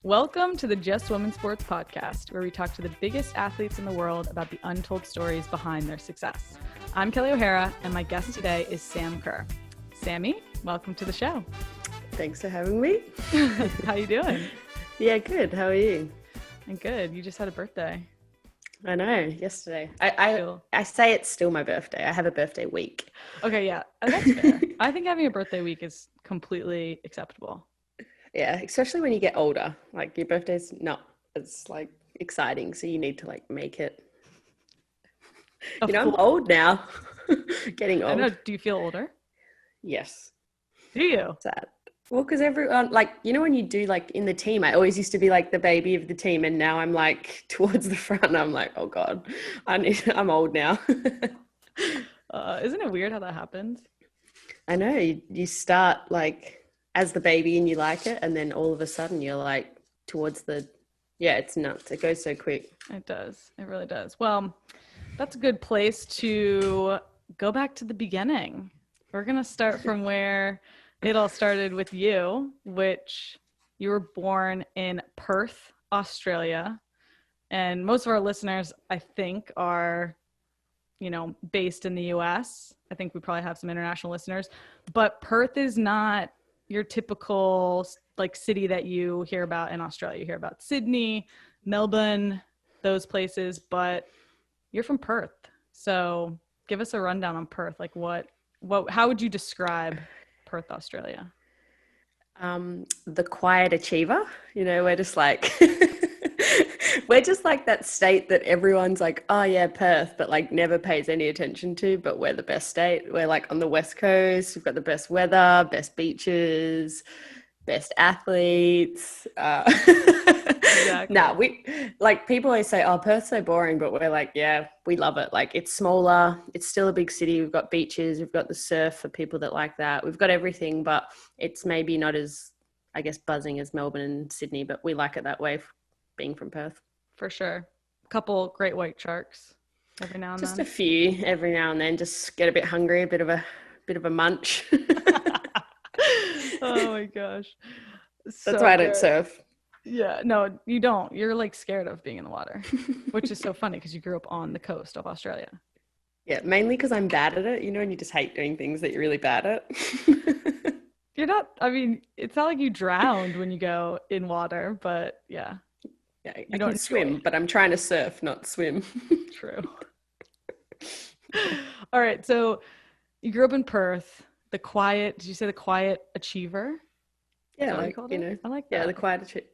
Welcome to the Just Women Sports podcast, where we talk to the biggest athletes in the world about the untold stories behind their success. I'm Kelley O'Hara, and my guest today is Sam Kerr. Sammy, welcome to the show. Thanks for having me. How you doing? Yeah, good. How are you? I'm good. You just had a birthday. I know, yesterday. I say it's still my birthday. I have a birthday week. Okay, yeah, that's fair. I think having a birthday week is completely acceptable. Yeah, especially when you get older. Like, your birthday's not as, like, exciting, so you need to, like, make it. I'm old now. Getting old. I know. Do you feel older? Yes. Do you? Sad. Well, because everyone, like, when you do, like, in the team, I always used to be, like, the baby of the team, and now I'm, like, towards the front. I'm like, oh, God, I'm old now. Isn't it weird how that happens? I know. You start, like, as the baby and you like it, and then all of a sudden you're, like, towards it's nuts. It goes so quick. It does. It really does. Well, that's a good place to go back to the beginning. We're going to start from where it all started with you, which you were born in Perth, Australia. And most of our listeners, I think, are, based in the US. I think we probably have some international listeners. But Perth is not your typical, like, city that you hear about in Australia. You hear about Sydney, Melbourne, those places, but you're from Perth. So give us a rundown on Perth. Like, how would you describe Perth, Australia? The quiet achiever. We're just like we're just like that state that everyone's like, oh yeah, Perth, but like never pays any attention to. But we're the best state. We're like on the West Coast. We've got the best weather, best beaches, best athletes. Exactly. we like, people always say, oh, Perth's so boring, but we're like, yeah, we love it. Like, it's smaller, it's still a big city. We've got beaches, we've got the surf for people that like that. We've got everything, but it's maybe not as, I guess, buzzing as Melbourne and Sydney, but we like it that way, being from Perth. For sure. A couple great white sharks every now and then. Just a few every now and then. Just get a bit hungry, a bit of a munch. Oh my gosh. That's why I don't surf. Yeah, no, you don't. You're like scared of being in the water, which is so funny because you grew up on the coast of Australia. Yeah, mainly because I'm bad at it, and you just hate doing things that you're really bad at. You're not, it's not like you drowned when you go in water, but yeah. Yeah, I don't swim, but I'm trying to surf, not swim. True. All right, so you grew up in Perth. Did you say the quiet achiever? Yeah, I like that. Yeah, the quiet achiever.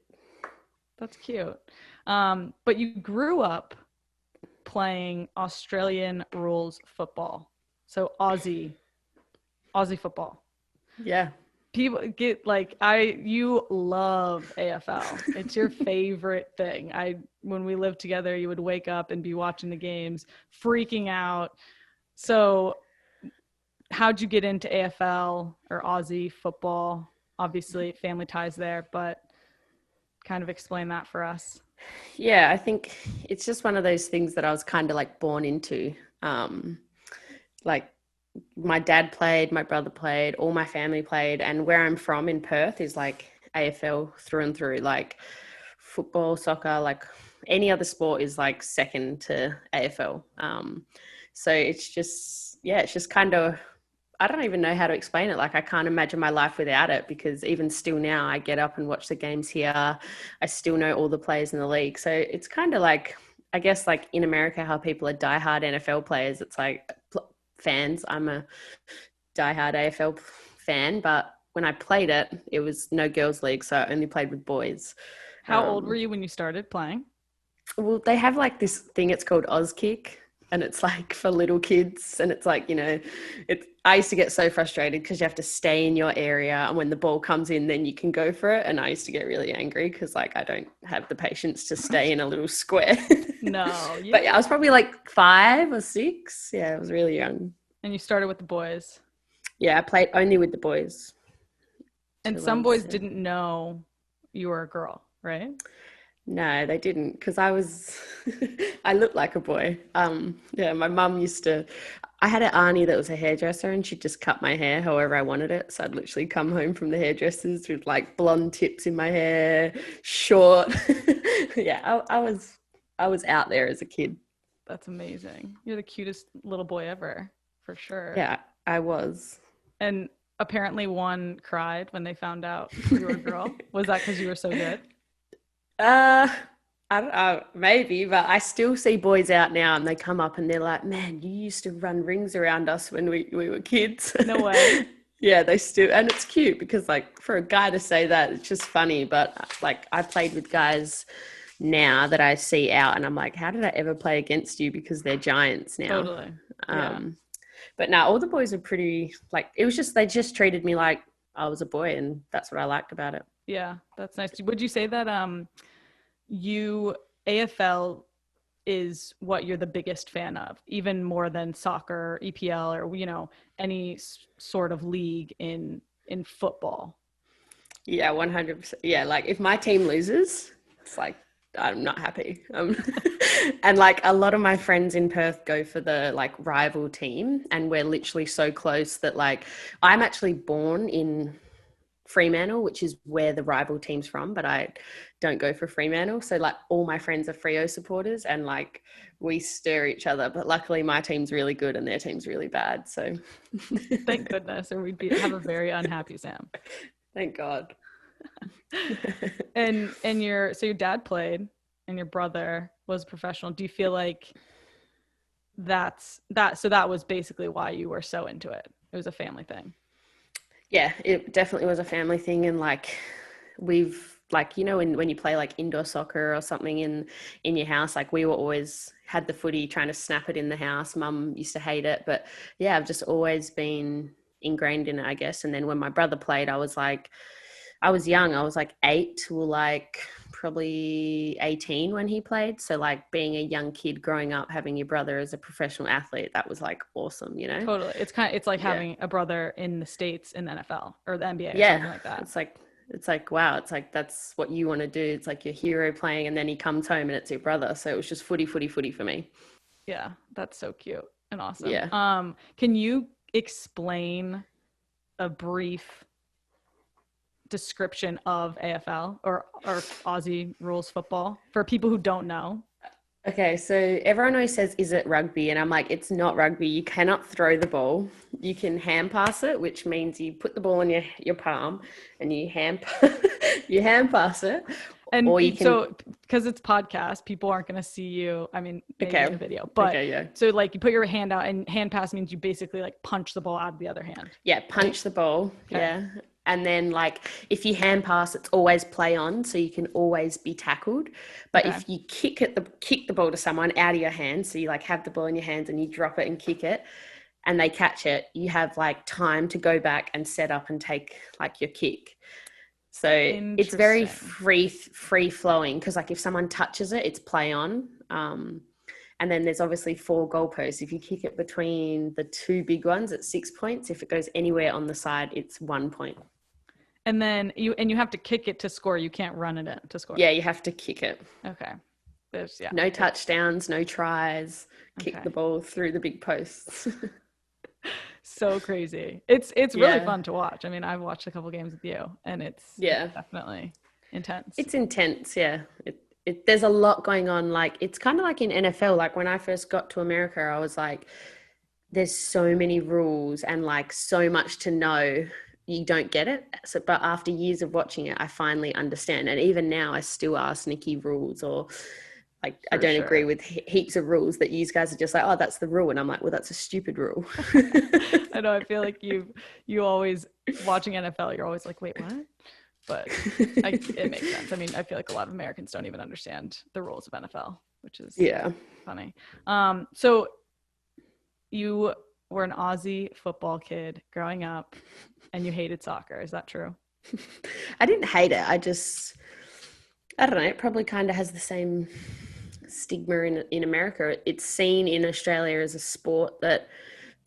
That's cute. But you grew up playing Australian rules football. So Aussie football. Yeah. People get you love AFL. It's your favorite thing. When we lived together, you would wake up and be watching the games, freaking out. So how'd you get into AFL or Aussie football? Obviously family ties there, but kind of explain that for us. Yeah, I think it's just one of those things that I was kind of like born into. Like, my dad played, my brother played, all my family played, and where I'm from in Perth is like AFL through and through. Like, football, soccer, like any other sport is like second to AFL. So it's just kind of, I don't even know how to explain it. Like, I can't imagine my life without it, because even still now I get up and watch the games here. I still know all the players in the league. So it's kind of like, I guess, like in America, how people are diehard NFL players. It's like fans. I'm a diehard AFL fan, but when I played it, it was no girls league. So I only played with boys. How old were you when you started playing? Well, they have like this thing, it's called Auskick, and it's like for little kids, and it's like, I used to get so frustrated because you have to stay in your area, and when the ball comes in, then you can go for it. And I used to get really angry because, like, I don't have the patience to stay in a little square. No. But yeah, I was probably like 5 or 6. Yeah, I was really young. And you started with the boys? Yeah, I played only with the boys. And some boys didn't know you were a girl, right? No, they didn't, because I looked like a boy. Yeah, my mum used to, I had an auntie that was a hairdresser and she'd just cut my hair however I wanted it. So I'd literally come home from the hairdressers with like blonde tips in my hair, short. Yeah, I was out there as a kid. That's amazing. You're the cutest little boy ever, for sure. Yeah, I was. And apparently one cried when they found out you were a girl. Was that because you were so good? I don't know, maybe, but I still see boys out now and they come up and they're like, man, you used to run rings around us when we were kids. No way. Yeah, they still, and it's cute because like for a guy to say that, it's just funny. But like I played with guys now that I see out and I'm like, how did I ever play against you? Because they're giants now. Totally. Yeah. But now all the boys are pretty, like, it was just, they just treated me like I was a boy and that's what I liked about it. Yeah, that's nice. Would you say that AFL is what you're the biggest fan of, even more than soccer, EPL, or, you know, any sort of league in football? Yeah, 100%. Yeah, like if my team loses, it's like I'm not happy. And like a lot of my friends in Perth go for the like rival team, and we're literally so close that like I'm actually born in Fremantle, which is where the rival team's from, but I don't go for Fremantle. So like all my friends are Freo supporters and like we stir each other, but luckily my team's really good and their team's really bad. So thank goodness, or we'd have a very unhappy Sam. Thank God. And your dad played and your brother was professional. Do you feel like that was basically why you were so into it? It was a family thing. Yeah, it definitely was a family thing. And like we've like, you know, when you play like indoor soccer or something in your house, like we were always had the footy trying to snap it in the house. Mum used to hate it, but yeah, I've just always been ingrained in it, I guess. And then when my brother played, I was young. I was like 8 to like probably 18 when he played. So like being a young kid growing up, having your brother as a professional athlete, that was like awesome, you know? Totally. It's like having a brother in the States in the NFL or the NBA or something like that. It's like, wow, it's like, that's what you want to do. It's like your hero playing and then he comes home and it's your brother. So it was just footy for me. Yeah. That's so cute and awesome. Yeah. Can you explain a brief description of AFL or Aussie rules football for people who don't know? Okay, so everyone always says, is it rugby? And I'm like, it's not rugby. You cannot throw the ball. You can hand pass it, which means you put the ball in your palm and you hand pass it. And or you can... so because it's podcast, people aren't going to see you. I mean, maybe in a video, but so like you put your hand out, and hand pass means you basically like punch the ball out of the other hand. Yeah, punch the ball. Okay. Yeah. And then like if you hand pass, it's always play on, so you can always be tackled. But if you kick the ball to someone out of your hands, so you like have the ball in your hands and you drop it and kick it, and they catch it, you have like time to go back and set up and take like your kick. So it's very free flowing, because like if someone touches it, it's play on. And then there's obviously 4 goalposts. If you kick it between the 2 big ones, it's 6 points. If it goes anywhere on the side, it's 1 point. And then you have to kick it to score. You can't run it in to score. Yeah, you have to kick it. Okay. No touchdowns, no tries. Kick the ball through the big posts. So crazy. It's really fun to watch. I mean, I've watched a couple games with you, and it's definitely intense. It's intense, yeah. There's a lot going on. Like, it's kind of like in NFL. Like when I first got to America, I was like, there's so many rules and like so much to know. You don't get it. So, but after years of watching it, I finally understand. And even now I still ask Nikki rules, or like, I don't agree with heaps of rules that you guys are just like, oh, that's the rule. And I'm like, well, that's a stupid rule. I know. I feel like you always watching NFL, you're always like, wait, what? But it makes sense. I mean, I feel like a lot of Americans don't even understand the rules of NFL, which is funny. So you were an Aussie football kid growing up and you hated soccer. Is that true? I didn't hate it. I don't know. It probably kind of has the same stigma in America. It's seen in Australia as a sport that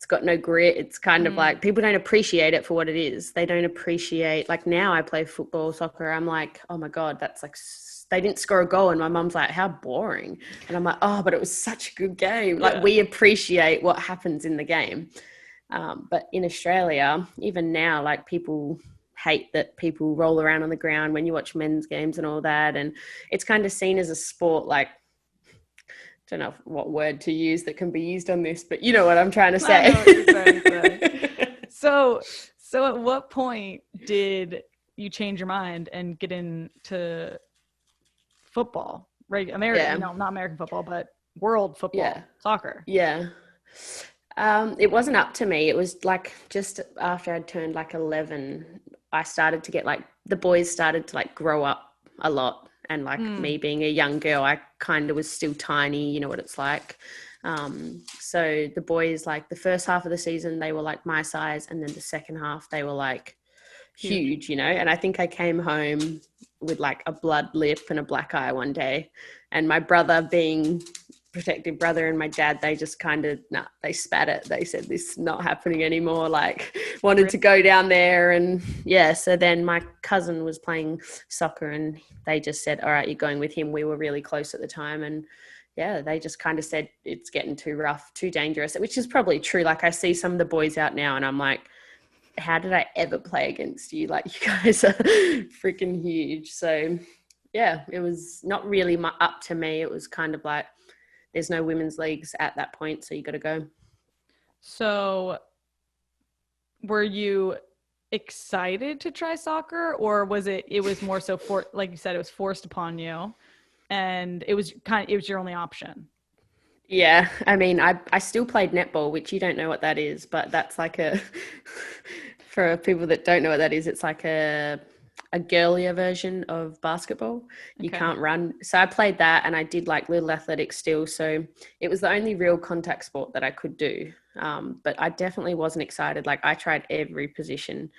it's got no grit. It's kind of like people don't appreciate it for what it is. They don't appreciate, like now I play football, soccer. I'm like, oh my God, that's like, they didn't score a goal. And my mum's like, how boring. And I'm like, oh, but it was such a good game. Like we appreciate what happens in the game. But in Australia, even now, like people hate that people roll around on the ground when you watch men's games and all that. And it's kind of seen as a sport, like, don't know what word to use that can be used on this, but you know what I'm trying to say. I know what you're trying to say. So at what point did you change your mind and get into football, right? American, not American football, but world football, soccer. Yeah. It wasn't up to me. It was like just after I'd turned like 11, I started to get like, the boys started to like grow up a lot. And like me being a young girl, I kind of was still tiny, you know what it's like. So the boys, like the first half of the season, they were like my size. And then the second half, they were like huge, you know. And I think I came home with like a blood lip and a black eye one day. And my brother, being protective brother, and my dad, they just kind of, they spat it. They said, this is not happening anymore. Like wanted to go down there. And so then my cousin was playing soccer and they just said, all right, you're going with him. We were really close at the time. And they just kind of said, it's getting too rough, too dangerous, which is probably true. Like I see some of the boys out now and I'm like, how did I ever play against you? Like you guys are freaking huge. So it was not really up to me. It was kind of like, there's no women's leagues at that point, so you got to go. So were you excited to try soccer, or was it was more so like you said, it was forced upon you and it was your only option? Yeah. I mean, I still played netball, which you don't know what that is, but that's like for people that don't know what that is, it's like a girlier version of basketball. You can't run. So I played that and I did like little athletics still. So it was the only real contact sport that I could do. But I definitely wasn't excited. Like I tried every position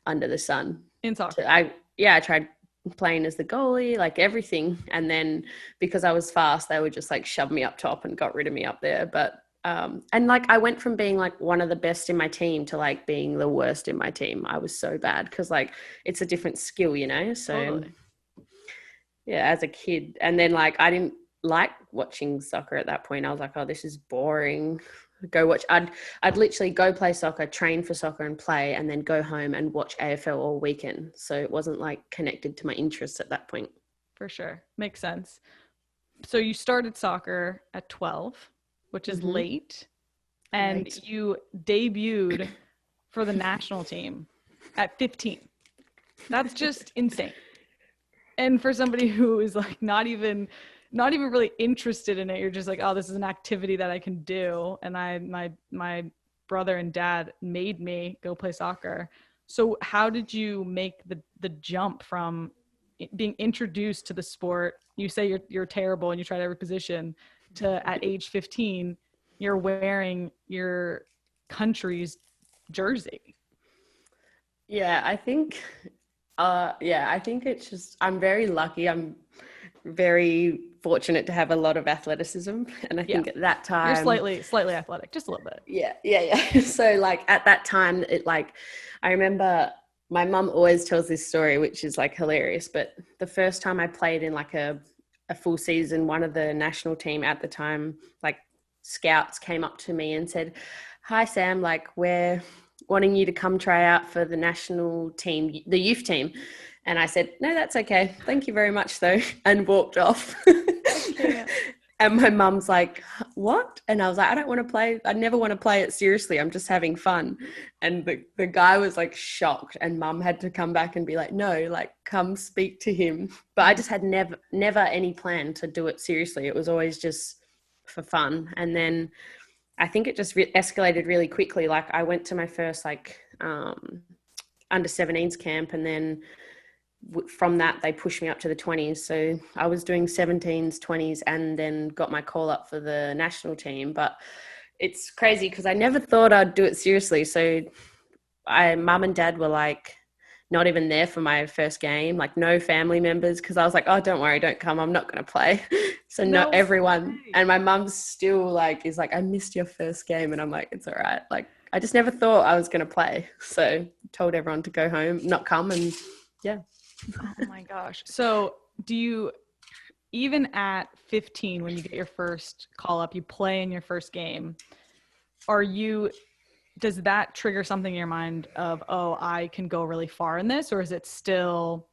under the sun. In soccer? I tried playing as the goalie, like everything. And then because I was fast, they would just like shove me up top and got rid of me up there. But and like I went from being like one of the best in my team to like being the worst in my team. I was so bad because like it's a different skill, you know. So totally. As a kid, and then like I didn't like watching soccer at that point. I was like, oh, this is boring. Go watch. I'd literally go play soccer, train for soccer and play, and then go home and watch AFL all weekend. So it wasn't like connected to my interests at that point. For sure, makes sense. So you started soccer at 12. Which is late, and you debuted for the national team at 15. That's just insane. And for somebody who is like not even really interested in it, you're just like, oh, this is an activity that I can do. And my brother and dad made me go play soccer. So how did you make the jump from being introduced to the sport? You say you're terrible and you tried every position, to at age 15 you're wearing your country's jersey. I think it's just, I'm very lucky. I'm very fortunate to have a lot of athleticism, and I think at that time you're slightly athletic, just a little bit. So like at that time, it like, I remember my mum always tells this story, which is like hilarious, but the first time I played in like a full season, one of the national team at the time, like scouts came up to me and said, hi Sam, like we're wanting you to come try out for the national team, the youth team. And I said, no, that's okay, thank you very much though, and walked off. And my mum's like, what? And I was like, I don't want to play. I never want to play it seriously. I'm just having fun. And the guy was like shocked, and mum had to come back and be like, no, like come speak to him. But I just had never any plan to do it seriously. It was always just for fun. And then I think it just escalated really quickly. Like I went to my first like under 17s camp, and then from that they pushed me up to the 20s. So I was doing 17s, 20s, and then got my call up for the national team. But it's crazy because I never thought I'd do it seriously. So mum and dad were like, not even there for my first game, like no family members, because I was like, oh, don't worry, don't come, I'm not going to play. So No not everyone, way. and my mum still like is like, I missed your first game, and I'm like, it's all right. Like I just never thought I was going to play, so told everyone to go home, not come, and yeah. Oh my gosh. So do you, even at 15, when you get your first call up, you play in your first game, does that trigger something in your mind of, oh, I can go really far in this? Or is it still,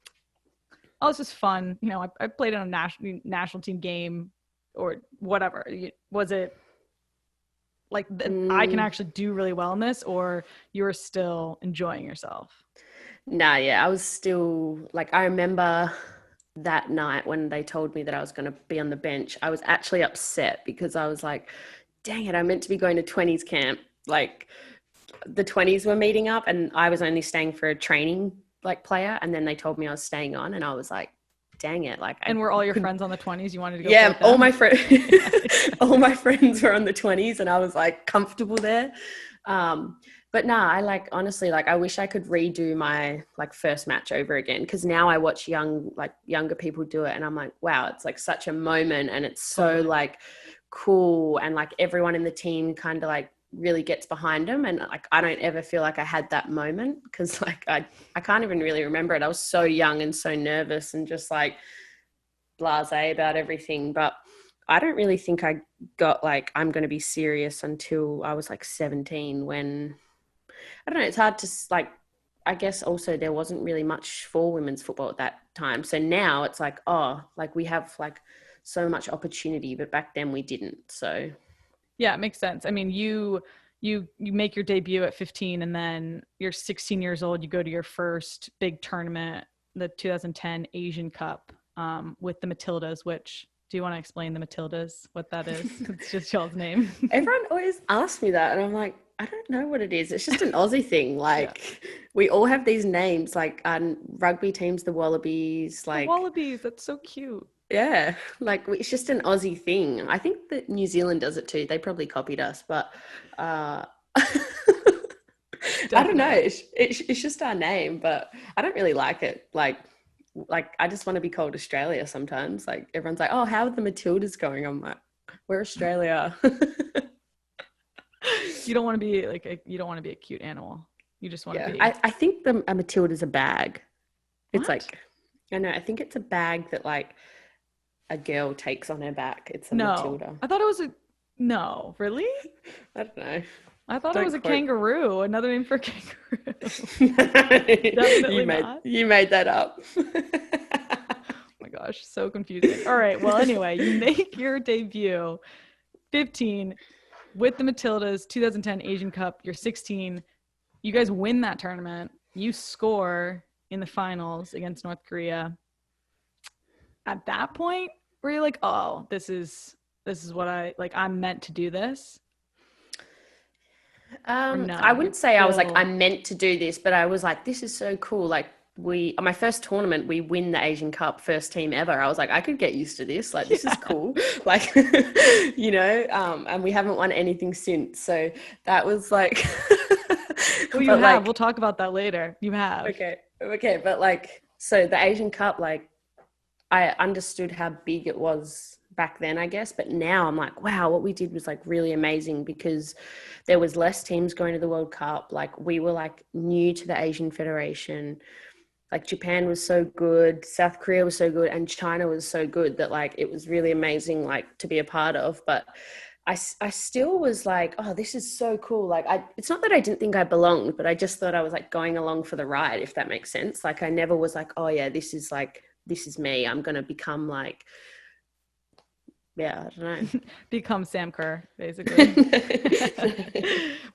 oh, it's just fun. You know, I played in a national team game or whatever. Was it like I can actually do really well in this, or you were still enjoying yourself? Nah, yeah, I was still like, I remember that night when they told me that I was going to be on the bench, I was actually upset because I was like, dang it, I meant to be going to 20s camp. Like the 20s were meeting up and I was only staying for a training like player. And then they told me I was staying on, and I was like, dang it. Like, and were all your friends on the 20s? You wanted to go? Yeah, all my friends, all my friends were on the 20s, and I was like comfortable there. But nah, I like, honestly, like I wish I could redo my like first match over again, because now I watch younger people do it and I'm like, wow, it's like such a moment, and it's so Totally. like cool, and like everyone in the team kind of like really gets behind them, and like I don't ever feel like I had that moment, because like I can't even really remember it. I was so young and so nervous and just like blasé about everything. But I don't really think I got like, I'm going to be serious until I was like 17, when I don't know, it's hard to like, I guess also there wasn't really much for women's football at that time. So now it's like, oh, like we have like so much opportunity, but back then we didn't. So Yeah, it makes sense. I mean, you make your debut at 15, and then you're 16 years old. You go to your first big tournament, the 2010 Asian Cup, with the Matildas. Which, do you want to explain the Matildas? What that is? It's just y'all's name. everyone always asks me that, and I'm like, I don't know what it is. It's just an Aussie thing. Like we all have these names, like rugby teams, the Wallabies, The like Wallabies. That's so cute. yeah, like it's just an Aussie thing. I think that New Zealand does it too. They probably copied us, but I don't know. It's just our name, but I don't really like it. Like I just want to be called Australia sometimes. Like everyone's like, oh, how are the Matildas going? I'm like, we're Australia. You don't want to be like you don't want to be a cute animal. You just want to be. I think a Matilda's a bag. It's What? like, I know, I think it's a bag that like a girl takes on her back. It's a No, Matilda. I thought it was a. No, really? I don't know. I thought Don't it was a quote. kangaroo. Another name for a kangaroo. Definitely not. You made that up. Oh my gosh, so confusing. All right, well, anyway, you make your debut 15 with the Matildas, 2010 Asian Cup. You're 16. You guys win that tournament. You score in the finals against North Korea. At that point, were you like, oh, this is what I'm meant to do this? No, I wouldn't say I was like, I'm meant to do this, but I was like, this is so cool. Like my first tournament, we win the Asian Cup, first team ever. I was like, I could get used to this. Like, this is cool. Like, and we haven't won anything since. So that was like, well, you have, like, we'll talk about that later. You have. Okay. But like, so the Asian Cup, like I understood how big it was back then, I guess, but now I'm like, wow, what we did was like really amazing, because there was less teams going to the World Cup. Like we were like new to the Asian Federation. Like Japan was so good, South Korea was so good, and China was so good that like it was really amazing like to be a part of. But I still was like, oh, this is so cool. Like it's not that I didn't think I belonged, but I just thought I was like going along for the ride, if that makes sense. Like I never was like, oh yeah, this is me. I'm going to become like, yeah, I don't know. Become Sam Kerr, basically.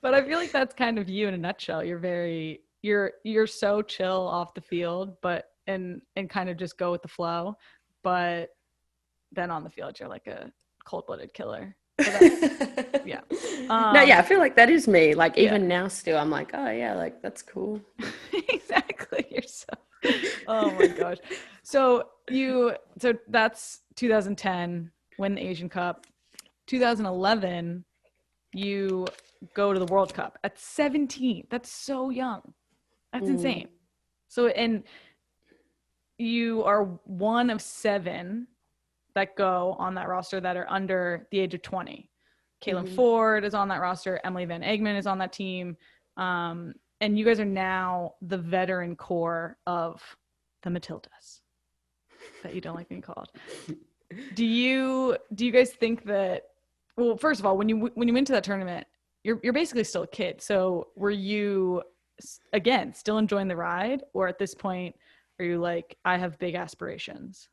But I feel like that's kind of you in a nutshell. You're so chill off the field, but and kind of just go with the flow. But then on the field, you're like a cold-blooded killer. So yeah. No, yeah, I feel like that is me. Like even now still, I'm like, oh yeah, like that's cool. Exactly. You're so. Oh my gosh. So that's 2010, win the Asian Cup. 2011, you go to the World Cup at 17. That's so young. That's insane. So, and you are one of 7 that go on that roster that are under the age of 20. Caitlin Ford is on that roster. Emily Van Egmond is on that team. And you guys are now the veteran core of the Matildas that you don't like being called. Do you guys think that, well, first of all, when you went to that tournament, you're basically still a kid. So were you, again, still enjoying the ride, or at this point are you like, I have big aspirations?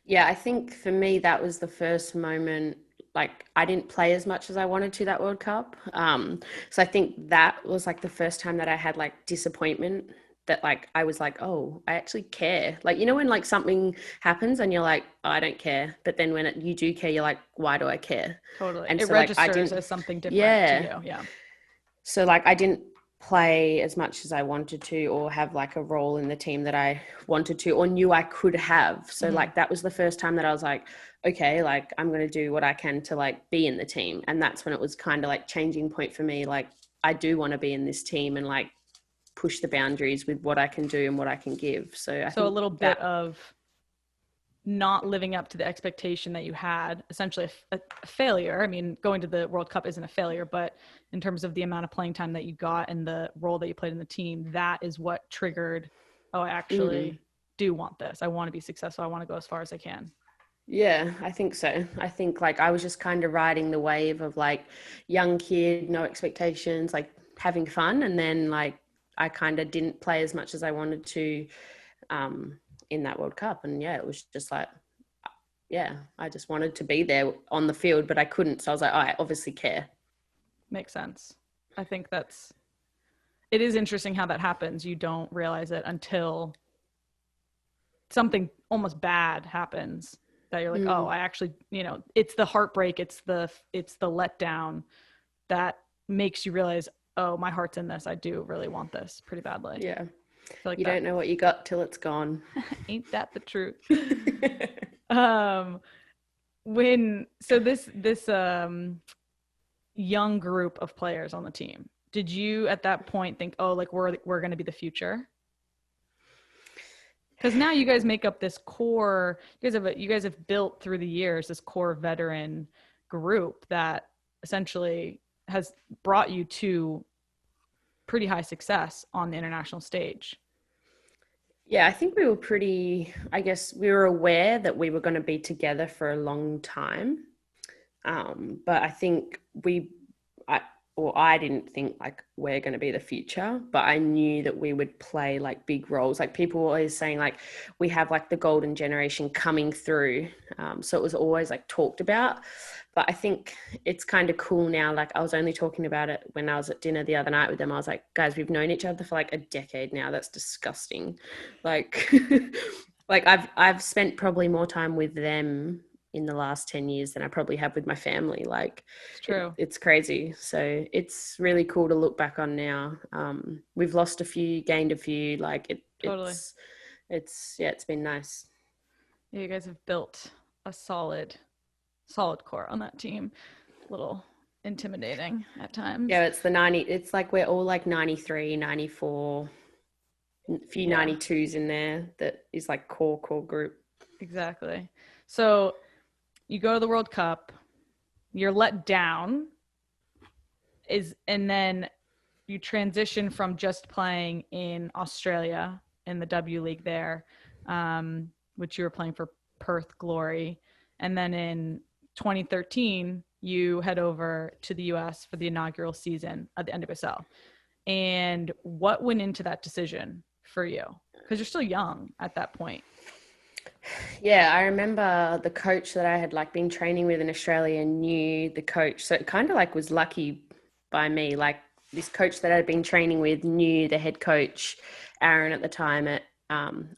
Yeah, I think for me, that was the first moment, like I didn't play as much as I wanted to that World Cup. So I think that was like the first time that I had like disappointment, that like I was like, oh, I actually care. Like, you know, when like something happens and you're like, oh, I don't care. But then when you do care, you're like, why do I care? Totally. And It so like I registers didn't, as something different yeah. to you. Yeah. So like I didn't play as much as I wanted to, or have like a role in the team that I wanted to or knew I could have. So like that was the first time that I was like, okay, like I'm going to do what I can to like be in the team. And that's when it was kind of like changing point for me. Like I do want to be in this team and like push the boundaries with what I can do and what I can give. So I think a little bit of not living up to the expectation that you had, essentially a failure. I mean, going to the World Cup isn't a failure, but in terms of the amount of playing time that you got and the role that you played in the team, that is what triggered, oh, I actually do want this. I want to be successful. I want to go as far as I can. Yeah, I think so. I think like I was just kind of riding the wave of like young kid, no expectations, like having fun. And then like I kind of didn't play as much as I wanted to in that World Cup. And yeah, it was just like, yeah, I just wanted to be there on the field, but I couldn't. So I was like, oh, I obviously care. Makes sense. I think it is interesting how that happens. You don't realize it until something almost bad happens, that you're like, oh, I actually, you know, it's the heartbreak, it's the letdown that makes you realize, oh, my heart's in this. I do really want this pretty badly. Yeah. Like you don't know what you got till it's gone. Ain't that the truth? This young group of players on the team, did you at that point think, oh, like we're going to be the future? Because now you guys make up this core. You guys have built through the years this core veteran group that essentially has brought you to pretty high success on the international stage. Yeah, I think we were I guess we were aware that we were going to be together for a long time. But I think I didn't think like we're going to be the future, but I knew that we would play like big roles. Like people were always saying like we have like the golden generation coming through. So it was always like talked about. But I think it's kind of cool now. Like I was only talking about it when I was at dinner the other night with them. I was like, guys, we've known each other for like a decade now. That's disgusting. Like, like I've spent probably more time with them in the last 10 years than I probably have with my family. Like it's true. It's crazy. So it's really cool to look back on now. We've lost a few, gained a few, like totally. It's been nice. Yeah, you guys have built a solid core on that team. A little intimidating at times. Yeah, it's like we're all like 93, 94, a few 92s in there. That is like core group. Exactly. So you go to the World Cup, you're let down, and then you transition from just playing in Australia in the W-League there, which you were playing for Perth Glory. And then in 2013, you head over to the US for the inaugural season of the NWSL. And what went into that decision for you? Because you're still young at that point. Yeah, I remember the coach that I had like been training with in Australia knew the coach. So it kind of like was lucky by me. Like this coach that I'd been training with knew the head coach, Aaron, at the time at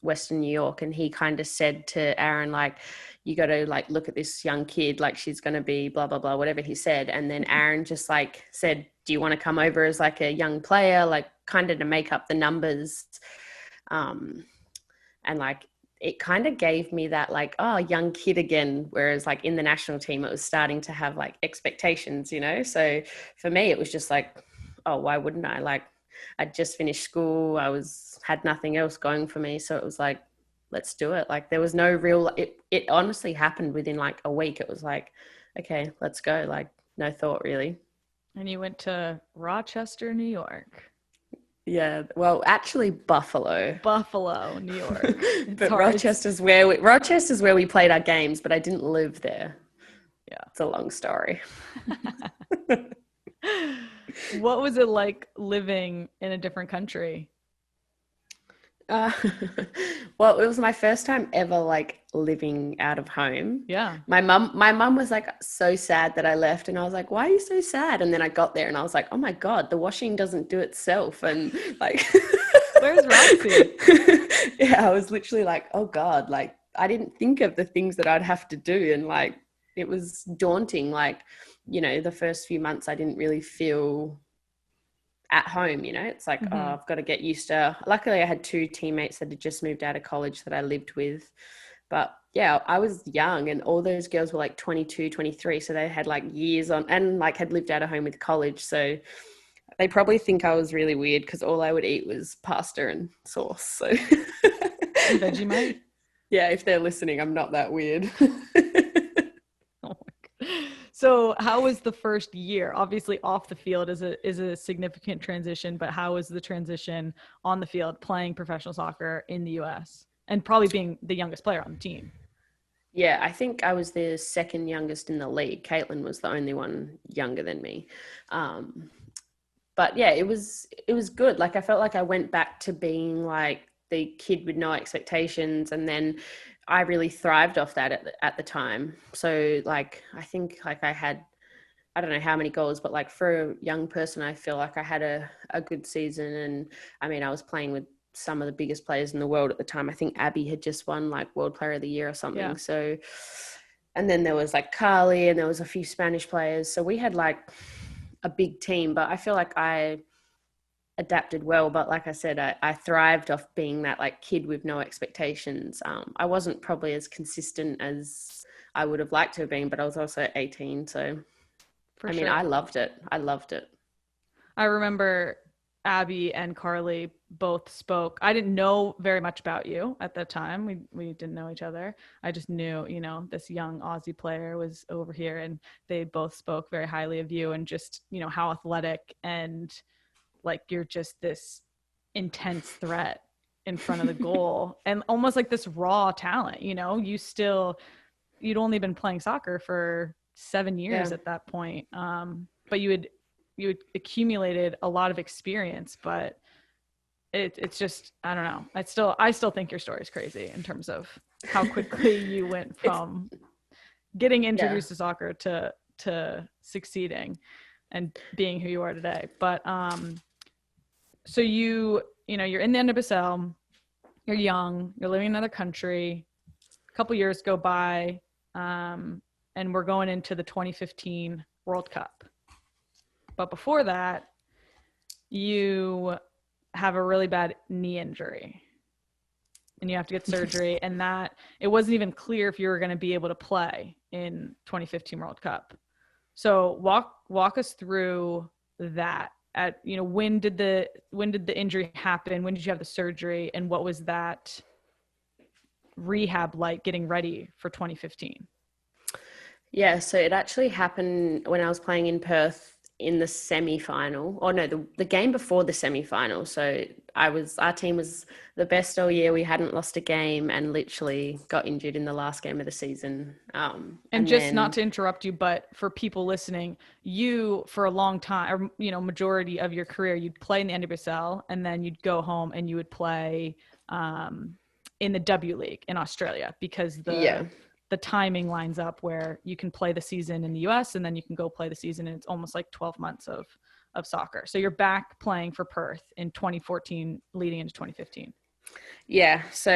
Western New York. And he kind of said to Aaron, like, you got to like look at this young kid, like she's going to be blah, blah, blah, whatever he said. And then Aaron just like said, do you want to come over as like a young player, like kind of to make up the numbers? And like, it kind of gave me that like, oh, young kid again. Whereas like in the national team, it was starting to have like expectations, you know? So for me, it was just like, oh, why wouldn't I? Like, I'd just finished school. Had nothing else going for me. So it was like, let's do it. Like there was no real, it honestly happened within like a week. It was like, okay, let's go. Like no thought really. And you went to Rochester, New York. Yeah, well, actually Buffalo, New York. but Rochester's where we played our games. But I didn't live there. Yeah, it's a long story. What was it like living in a different country? Well, it was my first time ever like living out of home. Yeah. My mum was like so sad that I left, and I was like, why are you so sad? And then I got there and I was like, oh my God, the washing doesn't do itself. And like, where's Roxy? Yeah, I was literally like, oh God, like I didn't think of the things that I'd have to do. And like, it was daunting. Like, you know, the first few months I didn't really feel at home, you know. It's like, oh, I've got to get used to. Luckily I had 2 teammates that had just moved out of college that I lived with, but yeah, I was young and all those girls were like 22, 23, so they had like years on and like had lived out of home with college, so they probably think I was really weird because all I would eat was pasta and sauce. So Vegemite. Yeah, if they're listening, I'm not that weird. Oh my God. So how was the first year? Obviously off the field is a significant transition, but how was the transition on the field playing professional soccer in the US and probably being the youngest player on the team? Yeah, I think I was the second youngest in the league. Caitlin was the only one younger than me. But yeah, it was good. Like I felt like I went back to being like the kid with no expectations, and then I really thrived off that at the time. So like, I think like I don't know how many goals, but like for a young person, I feel like I had a good season. And I mean, I was playing with some of the biggest players in the world at the time. I think Abby had just won like World Player of the Year or something. Yeah. So, and then there was like Carly and there was a few Spanish players. So we had like a big team, but I feel like I adapted well. But like I said, I thrived off being that like kid with no expectations. I wasn't probably as consistent as I would have liked to have been, but I was also 18. So, I mean, I loved it. I remember Abby and Carly both spoke. I didn't know very much about you at that time. We didn't know each other. I just knew, you know, this young Aussie player was over here, and they both spoke very highly of you and just, you know, how athletic and like you're just this intense threat in front of the goal and almost like this raw talent, you know. You'd only been playing soccer for 7 years at that point. But you had accumulated a lot of experience, but it's just, I don't know. I still think your story is crazy in terms of how quickly you went from getting introduced to soccer to succeeding and being who you are today. But, so you know, you're in the NWSL, you're young, you're living in another country, a couple years go by, and we're going into the 2015 World Cup. But before that, you have a really bad knee injury and you have to get surgery, and that it wasn't even clear if you were going to be able to play in 2015 World Cup. So walk us through that. At, you know, when did the injury happen? When did you have the surgery? And what was that rehab like getting ready for 2015? Yeah, so it actually happened when I was playing in Perth in the semi-final. Oh no, the game before the semi-final. So our team was the best all year. We hadn't lost a game and literally got injured in the last game of the season. And just then, not to interrupt you, but for people listening, you for a long time, or you know, majority of your career, you'd play in the NWSL and then you'd go home and you would play in the W-League in Australia, because the timing lines up where you can play the season in the US and then you can go play the season, and it's almost like 12 months of soccer. So you're back playing for Perth in 2014 leading into 2015. Yeah. So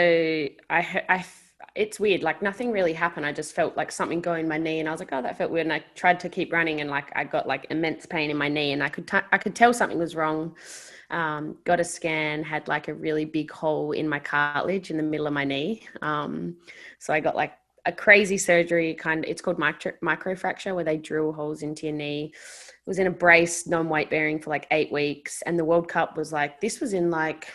it's weird. Like nothing really happened. I just felt like something go in my knee and I was like, oh, that felt weird. And I tried to keep running and like, I got like immense pain in my knee and I could tell something was wrong. Got a scan, had like a really big hole in my cartilage in the middle of my knee. So I got like a crazy surgery it's called microfracture, where they drill holes into your knee. It was in a brace, non-weight bearing, for like 8 weeks. And the World Cup was like, this was in like,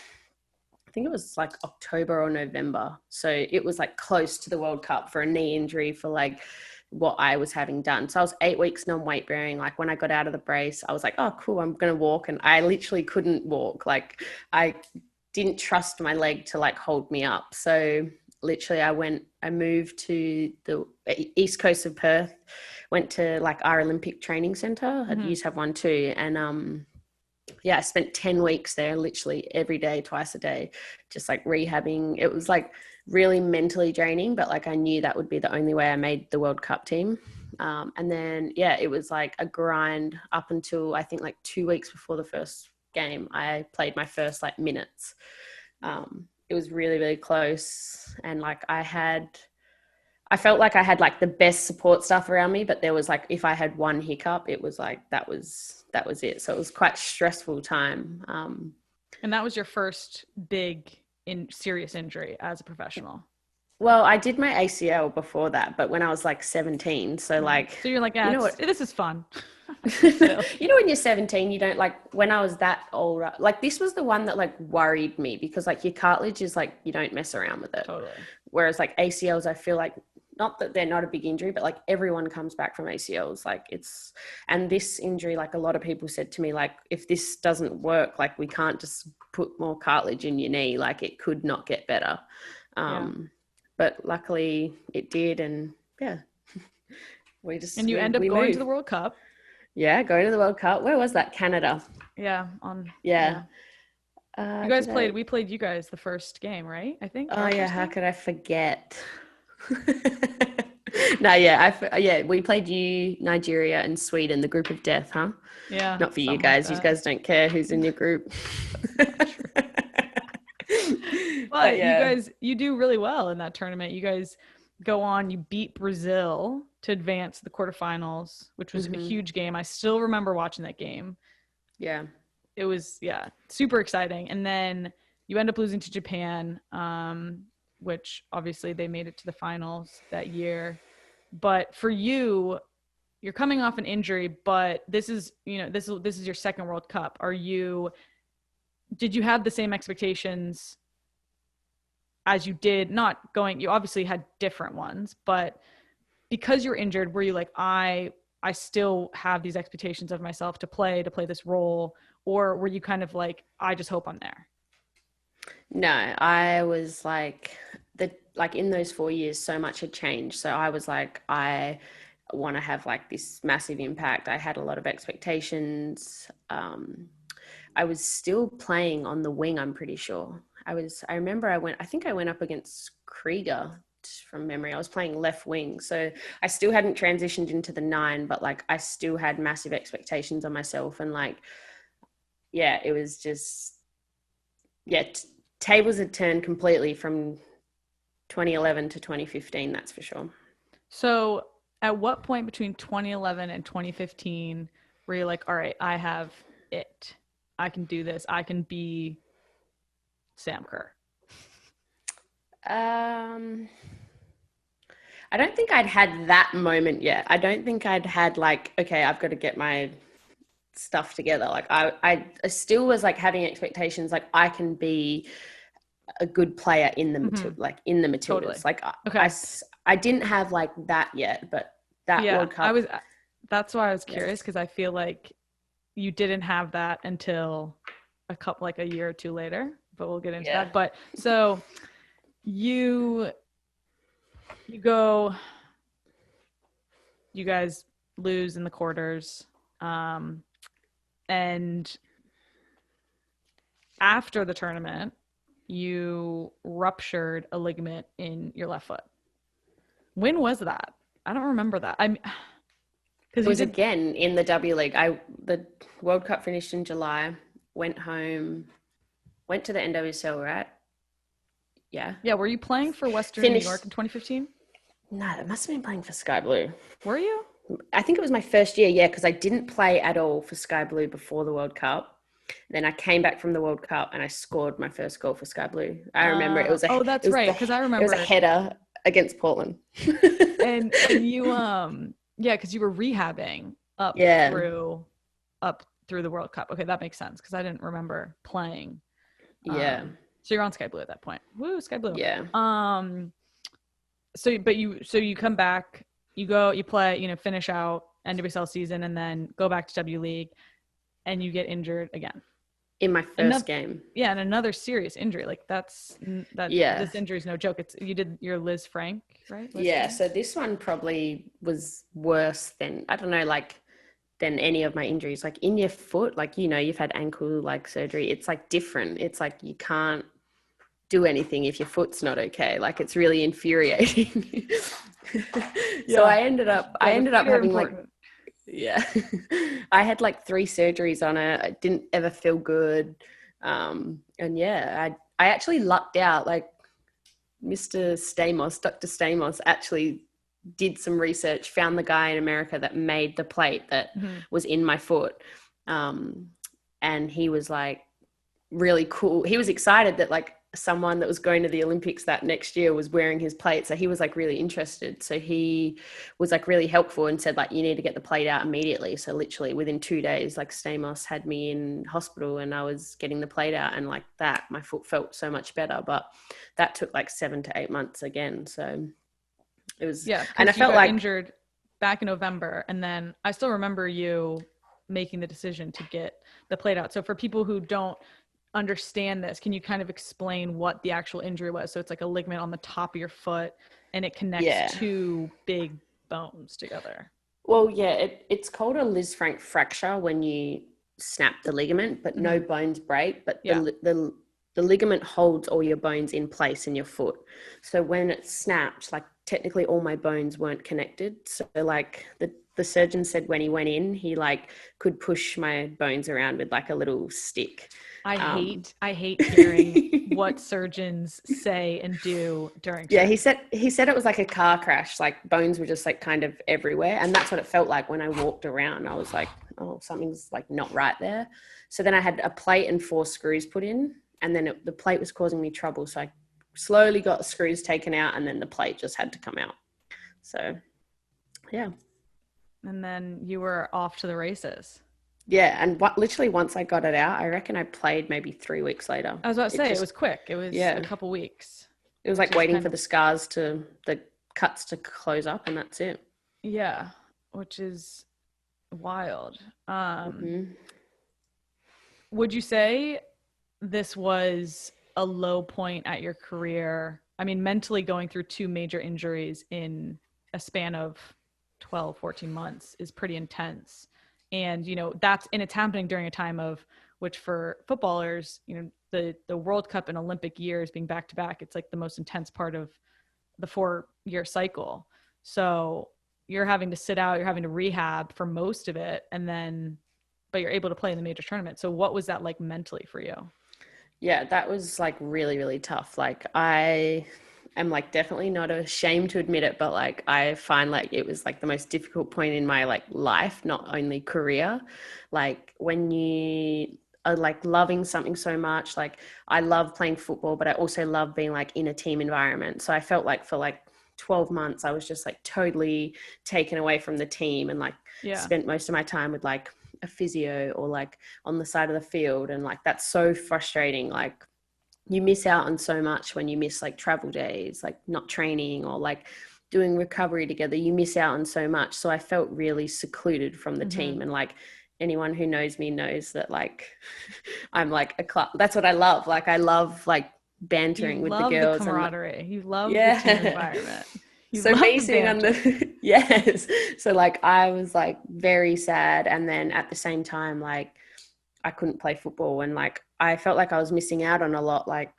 I think it was like October or November. So it was like close to the World Cup for a knee injury for like what I was having done. So I was 8 weeks non-weight bearing. Like when I got out of the brace, I was like, oh, cool, I'm going to walk. And I literally couldn't walk. Like I didn't trust my leg to like hold me up. So literally I moved to the east coast of Perth, went to like our Olympic training center. I used to have one too. And I spent 10 weeks there, literally every day, twice a day, just like rehabbing. It was like really mentally draining, but like I knew that would be the only way I made the World Cup team. And then, it was like a grind up until I think like 2 weeks before the first game, I played my first like minutes. It was really, really close. And like I felt like I had like the best support staff around me, but there was like, if I had one hiccup, it was like, that was it. So it was quite stressful time. And that was your first big serious injury as a professional? Well, I did my ACL before that, but when I was like 17. So like, so you're like, yeah, you know what? This is fun. You know, when you're 17, you don't like, when I was that old, like this was the one that like worried me, because like your cartilage is like, you don't mess around with it. Totally. Whereas like ACLs, I feel like, not that they're not a big injury, but like everyone comes back from ACLs. Like and this injury, like a lot of people said to me, like, if this doesn't work, like we can't just put more cartilage in your knee, like it could not get better. But luckily it did. And and you end up going to the World Cup. Yeah, going to the World Cup. Where was that? Canada. Yeah. You guys played. We played you guys the first game, right? I think. Oh yeah. How could I forget? No, we played you, Nigeria, and Sweden, the group of death, huh? Yeah. Not for you guys. You guys don't care who's in your group. But you do really well in that tournament. You guys go on, you beat Brazil to advance to the quarterfinals, which was a huge game. I still remember watching that game. Yeah. It was, super exciting. And then you end up losing to Japan, which obviously they made it to the finals that year. But for you, you're coming off an injury, but this is your second World Cup. Did you have the same expectations as you did? You obviously had different ones, but because you're injured, were you like, I still have these expectations of myself to play this role? Or were you kind of like, I just hope I'm there? No, I was like, in those 4 years, so much had changed. So I was like, I want to have like this massive impact. I had a lot of expectations. I was still playing on the wing, I'm pretty sure. I remember I went up against Krieger from memory. I was playing left wing. So I still hadn't transitioned into the 9, but like I still had massive expectations on myself. And like, it was just, tables had turned completely from 2011 to 2015, that's for sure. So at what point between 2011 and 2015 were you like, all right, I have it. I can do this. I can be Sam Kerr? I don't think I'd had that moment yet. I don't think I'd had like, okay, I've got to get my stuff together. Like I still was like having expectations, like I can be a good player in the in the Matildas. Totally. Like I didn't have like that yet, but that World Cup. That's why I was curious, because I feel like you didn't have that until a year or two later, but we'll get into that. But so you guys lose in the quarters. And after the tournament, you ruptured a ligament in your left foot. When was that? I don't remember that. It was again in the W-League. The World Cup finished in July, went home, went to the NWSL, right? Yeah. Yeah, were you playing for Western New York in 2015? No, it must have been playing for Sky Blue. Were you? I think it was my first year, because I didn't play at all for Sky Blue before the World Cup. Then I came back from the World Cup and I scored my first goal for Sky Blue. I remember it was that's right, because I remember it was a header against Portland. And you because you were rehabbing up through the World Cup. Okay, that makes sense because I didn't remember playing. So you're on Sky Blue at that point. Woo, Sky Blue. Yeah. So you come back, you go, you play, finish out NWSL season, and then go back to W-League, and you get injured again in my first game. Yeah, and another serious injury. Like this injury is no joke. You did your Liz Frank, right? Frank? So this one probably was worse than, I don't know, like than any of my injuries. Like in your foot, like, you've had ankle like surgery. It's like different. It's like you can't do anything if your foot's not okay. Like it's really infuriating. So I ended up having I had like 3 surgeries on it. I didn't ever feel good. I actually lucked out. Like Dr. Stamos actually did some research, found the guy in America that made the plate that was in my foot. And he was like really cool. He was excited that like someone that was going to the Olympics that next year was wearing his plate. So he was like really interested. So he was like really helpful and said like, you need to get the plate out immediately. So literally within 2 days, like Stamos had me in hospital and I was getting the plate out, and like that, my foot felt so much better. But that took like 7 to 8 months again. So it was, and I felt like injured back in November. And then I still remember you making the decision to get the plate out. So for people who don't understand this, can you kind of explain what the actual injury was? So it's like a ligament on the top of your foot and it connects 2 big bones together. Well, it's called a Liz Frank fracture when you snap the ligament, but no bones break, but the ligament holds all your bones in place in your foot. So when it snapped, like technically all my bones weren't connected. So like the surgeon said when he went in, he like could push my bones around with like a little stick. I hate hearing what surgeons say and do during treatment. He said it was like a car crash, like bones were just like kind of everywhere, and that's what it felt like when I walked around. I was like, oh, something's like not right there. So then I had a plate and 4 screws put in, and then the plate was causing me trouble, so I slowly got the screws taken out, and then the plate just had to come out. So yeah, and then you were off to the races. Yeah, and literally once I got it out, I reckon I played maybe 3 weeks later. I was about to say, it was quick. It was a couple weeks. It was like waiting for the cuts to close up, and that's it. Yeah, which is wild. Would you say this was a low point at your career? I mean, mentally going through 2 major injuries in a span of 12, 14 months is pretty intense. And, it's happening during a time of which for footballers, the World Cup and Olympic years being back to back, it's like the most intense part of the 4-year cycle. So you're having to sit out, you're having to rehab for most of it. But you're able to play in the major tournament. So what was that like mentally for you? Yeah, that was like really, really tough. Like I am like definitely not ashamed to admit it, but like I find like it was like the most difficult point in my like life, not only career. Like when you are like loving something so much, like I love playing football, but I also love being like in a team environment. So I felt like for like 12 months, I was just like totally taken away from the team, and like spent most of my time with like a physio or like on the side of the field. And like that's so frustrating. Like you miss out on so much when you miss like travel days, like not training or like doing recovery together. You miss out on so much. So I felt really secluded from the team. And like anyone who knows me knows that like I'm like a club. That's what I love. Like I love like bantering with the girls. The camaraderie. You love the team environment. So me sitting on the so like I was like very sad, and then at the same time like I couldn't play football, and like I felt like I was missing out on a lot. Like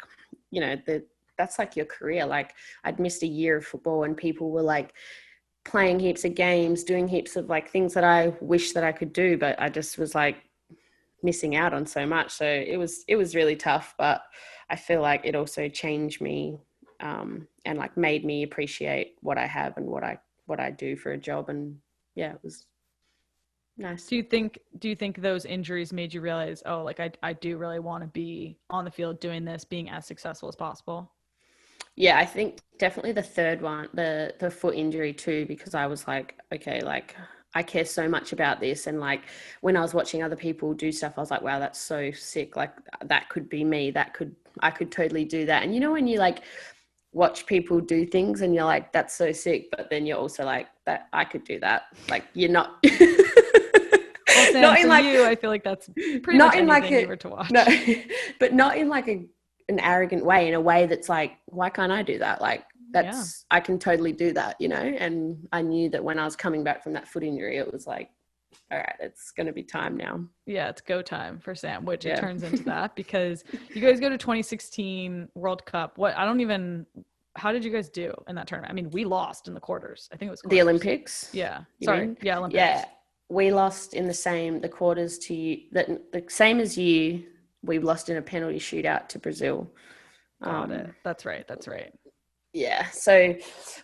that's like your career. Like I'd missed a year of football, and people were like playing heaps of games, doing heaps of like things that I wish that I could do, but I just was like missing out on so much. So it was really tough, but I feel like it also changed me and like made me appreciate what I have and what I do for a job. And yeah, it was nice. Do you think those injuries made you realize, oh, like I do really want to be on the field doing this, being as successful as possible? Yeah, I think definitely the third one, the foot injury too, because I was like, okay, like I care so much about this. And like when I was watching other people do stuff, I was like, wow, that's so sick. Like that could be me. I could totally do that. And you know, when you like watch people do things and you're like, that's so sick, but then you're also like, that I could do that. Like you're not Well, Sam, not in for like you, I feel like that's pretty not much in like anything a, you were to watch. no, but not in like an arrogant way, in a way that's like, why can't I do that? Like that's I can totally do that, you know. And I knew that when I was coming back from that foot injury, it was like, all right, it's going to be time now. Yeah, it's go time for Sam, which it turns into that, because you guys go to 2016 World Cup. How did you guys do in that tournament? I mean, we lost in the quarters. I think it was quarters. The Olympics. Yeah. Sorry. Yeah, Olympics. Yeah. We lost in the quarters to you, the same as you. We lost in a penalty shootout to Brazil. Got it. That's right. Yeah. So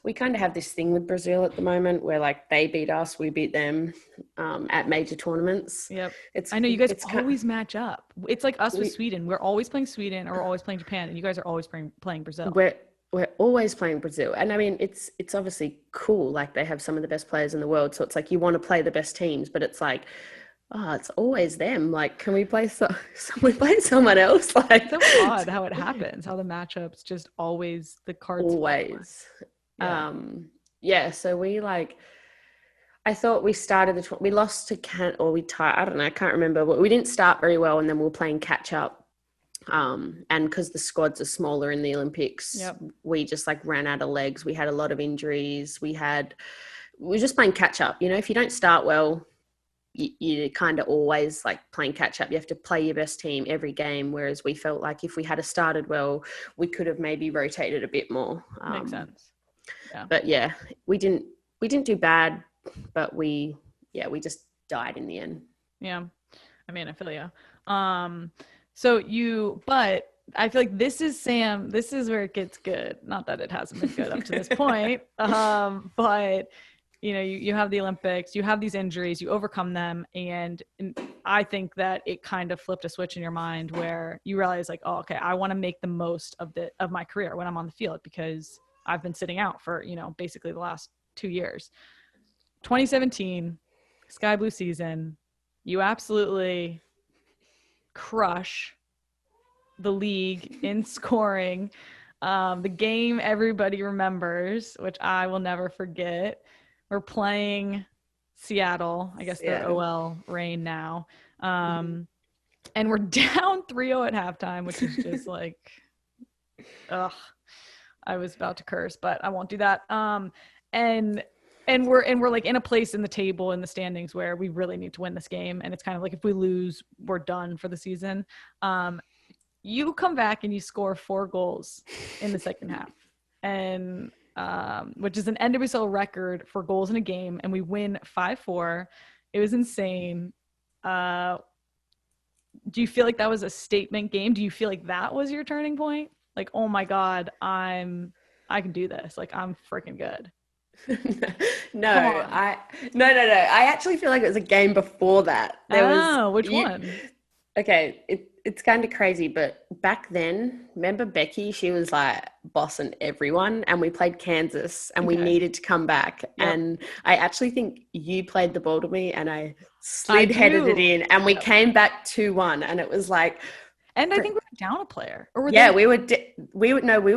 we kind of have this thing with Brazil at the moment where like they beat us, we beat them at major tournaments. Yep. I know you guys always match up. It's like us with Sweden. We're always playing Sweden or we're always playing Japan, and you guys are always playing Brazil. We're always playing Brazil. And I mean, it's obviously cool. Like they have some of the best players in the world. So it's like you want to play the best teams, but it's like, oh, it's always them. Like, can we play someone else? Like, it's so odd how it happens, how the matchups just always, the cards always. Yeah. So we like, I thought we started we lost to or we tied, I don't know, I can't remember, but we didn't start very well, and then we were playing catch up. And because the squads are smaller in the Olympics, we just like ran out of legs. We had a lot of injuries. We were just playing catch up. You know, if you don't start well, you kind of always like playing catch up. You have to play your best team every game. Whereas we felt like if we had started well, we could have maybe rotated a bit more. Makes sense. Yeah. But yeah, we didn't do bad, but we just died in the end. Yeah. I mean, I feel you. But I feel like this is where it gets good. Not that it hasn't been good up to this point. But you know, you have the Olympics, you have these injuries, you overcome them. And I think that it kind of flipped a switch in your mind where you realize like, oh, okay, I want to make the most of my career when I'm on the field, because I've been sitting out for, you know, basically the last 2 years. 2017, Sky Blue season, you absolutely crush the league in scoring. The game everybody remembers, which I will never forget. We're playing Seattle. I guess they're OL Reign now. And we're down 3-0 at halftime, which is just like, ugh. I was about to curse, but I won't do that. And we're like in a place in the table, in the standings, where we really need to win this game. And it's kind of like, if we lose, we're done for the season. You come back and you score 4 goals in the second half, and which is an NWSL record for goals in a game. And we win 5-4. It was insane. Do you feel like that was a statement game? Do you feel like that was your turning point? Like, oh my God, I can do this. Like, I'm freaking good. No. I actually feel like it was a game before that. Which one? Okay, it's kind of crazy, but back then, remember Becky? She was like bossing everyone, and we played Kansas, and we needed to come back. Yep. And I actually think you played the ball to me, and I headed it in, and we came back 2-1, and it was like. And I think we were down a player. We were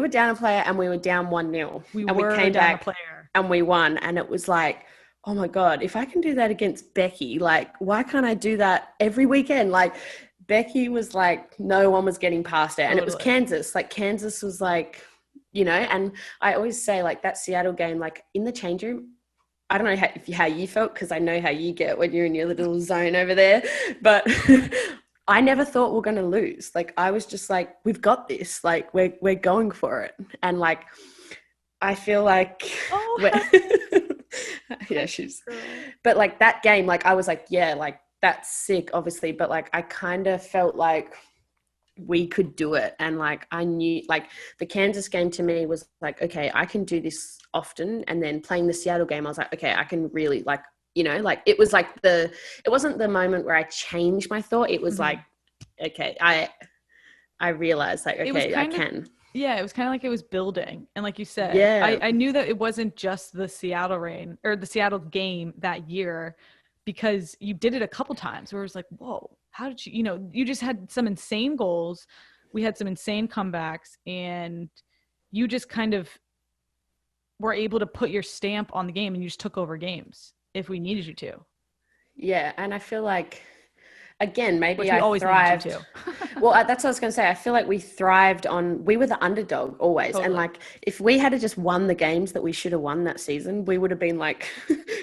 down a player, and we were down 1-0. We came back a player, and we won. And it was like, oh my God, if I can do that against Becky, like, why can't I do that every weekend? Like, Becky was like, no one was getting past her. And it was Kansas. Like, Kansas was like, you know, and I always say, like, that Seattle game, like, in the change room, I don't know how you felt, because I know how you get when you're in your little zone over there. But I never thought we're going to lose. Like, I was just like, we've got this. Like, we're going for it. And, like, I feel like... yeah, but, like, that game, like, I was like, yeah, like, that's sick, obviously. But, like, I kind of felt like we could do it. And, like, I knew, like, the Kansas game to me was like, okay, I can do this often. And then playing the Seattle game, I was like, okay, I can really, like, you know, like, it was like it wasn't the moment where I changed my thought. It was like, okay, I realized, like, okay, I can. Yeah, it was kind of like it was building. And like you said, Yeah. I knew that it wasn't just the Seattle rain or the Seattle game that year, because you did it a couple times where it was like, whoa, how did you just had some insane goals. We had some insane comebacks, and you just kind of were able to put your stamp on the game, and you just took over games if we needed you to. Yeah. And I feel like, again, maybe Which we I always thrived. needed you to. Well, that's what I was going to say. I feel like we thrived on, we were the underdog always. Totally. And like, if we had just won the games that we should have won that season, we would have been like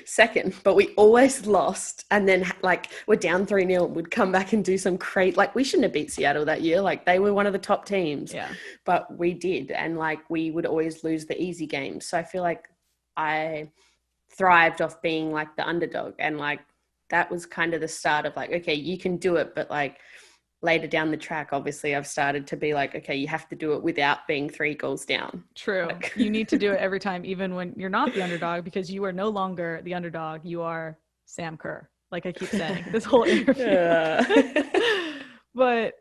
second, but we always lost. And then like, we're down 3-0, we'd come back and do some like, we shouldn't have beat Seattle that year. Like, they were one of the top teams, Yeah. but we did. And like, we would always lose the easy games. So I feel like I thrived off being like the underdog, and like, that was kind of the start of like, okay, you can do it. But like later down the track, obviously I've started to be like, okay, you have to do it without being 3 goals down. True. Like, you need to do it every time, even when you're not the underdog, because you are no longer the underdog. You are Sam Kerr. Like I keep saying this whole interview. But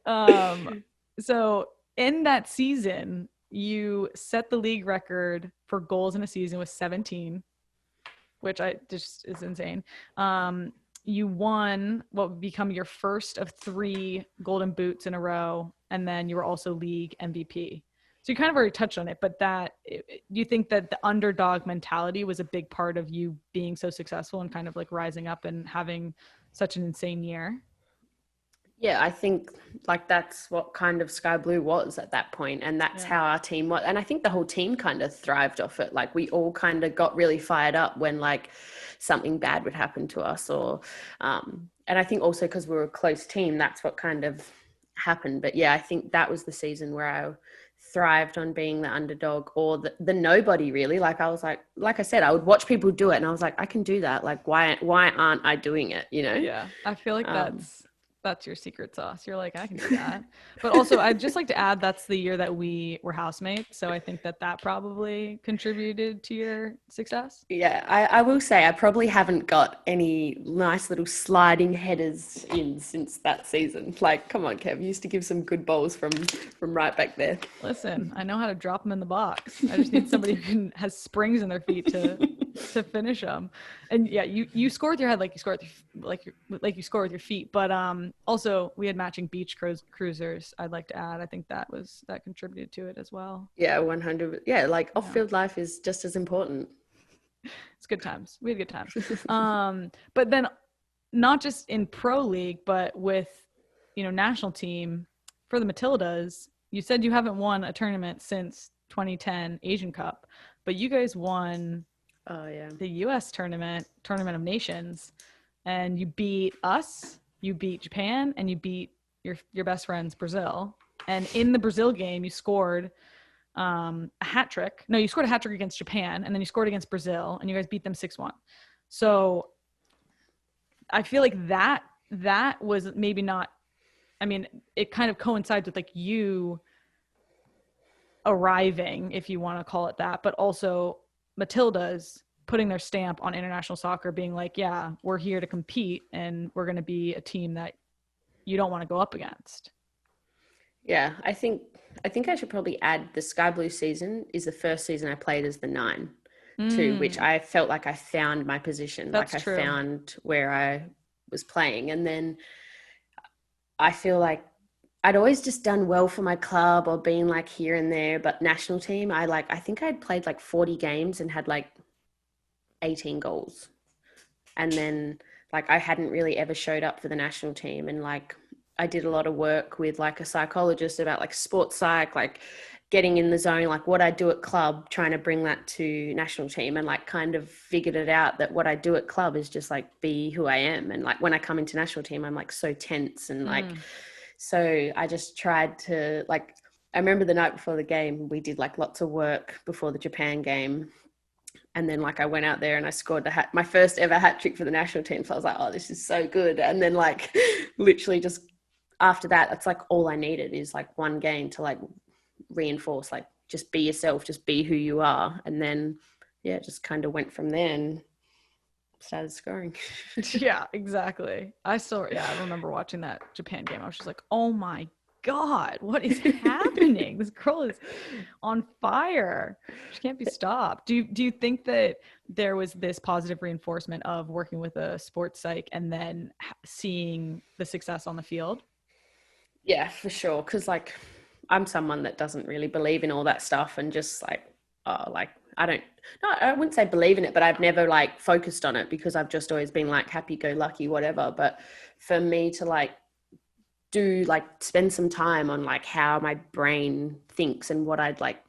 so in that season, you set the league record for goals in a season with 17, which I just is insane. You won what would become your first of 3 golden boots in a row, and then you were also league MVP. So you kind of already touched on it, but do you think that the underdog mentality was a big part of you being so successful and kind of like rising up and having such an insane year? Yeah, I think like that's what kind of Sky Blue was at that point, and that's how our team was. And I think the whole team kind of thrived off it. Like we all kind of got really fired up when like something bad would happen to us, or and I think also because we were a close team, that's what kind of happened. But yeah, I think that was the season where I thrived on being the underdog, or the nobody really. Like I was like I said, I would watch people do it and I was like, I can do that. Like why aren't I doing it, you know? Yeah, I feel like that's your secret sauce. You're like, I can do that. But also, I'd just like to add that's the year that we were housemates. So I think that probably contributed to your success. Yeah, I will say I probably haven't got any nice little sliding headers in since that season. Like, come on, Kev, you used to give some good balls from right back there. Listen, I know how to drop them in the box. I just need somebody who has springs in their feet to finish them. And yeah, you score with your head like you score with you score with your feet. But also we had matching beach cruisers. I'd like to add. I think that contributed to it as well. Yeah, 100. Yeah, like off-field life is just as important. It's good times. We had good times. But then not just in pro league, but with national team for the Matildas. You said you haven't won a tournament since 2010 Asian Cup, but you guys won the US tournament of nations, and you beat us, you beat Japan, and you beat your best friends Brazil. And in the Brazil game you scored a hat trick. No, you scored a hat trick against Japan, and then you scored against Brazil, and you guys beat them 6-1. So I feel like that was maybe not, I mean, it kind of coincides with like you arriving, if you want to call it that, but also Matildas putting their stamp on international soccer, being like, yeah, we're here to compete, and we're going to be a team that you don't want to go up against. Yeah, I think I should probably add the Sky Blue season is the first season I played as the 9 too, which I felt like I found my position. That's like true. I found where I was playing. And then I feel like I'd always just done well for my club or been like here and there, but national team, I think I'd played like 40 games and had like 18 goals. And then like I hadn't really ever showed up for the national team, and like I did a lot of work with like a psychologist about like sports psych, like getting in the zone, like what I do at club, trying to bring that to national team, and like kind of figured it out that what I do at club is just like be who I am. And like when I come into national team, I'm like so tense and like, so I just tried to like, I remember the night before the game, we did like lots of work before the Japan game. And then like I went out there and I scored my first ever hat trick for the national team. So I was like, oh, this is so good. And then like literally just after that, that's like all I needed is like one game to like reinforce, like just be yourself, just be who you are. And then yeah, just kind of went from there and started scoring. Yeah, exactly. I remember watching that Japan game. I was just like, oh my God, what is happening? This girl is on fire. She can't be stopped. Do you think that there was this positive reinforcement of working with a sports psych and then seeing the success on the field? Yeah, for sure. Because like I'm someone that doesn't really believe in all that stuff, and just like, oh, like I don't, no, I wouldn't say believe in it, but I've never like focused on it because I've just always been like happy go lucky, whatever. But for me to like do like spend some time on like how my brain thinks and what I'd like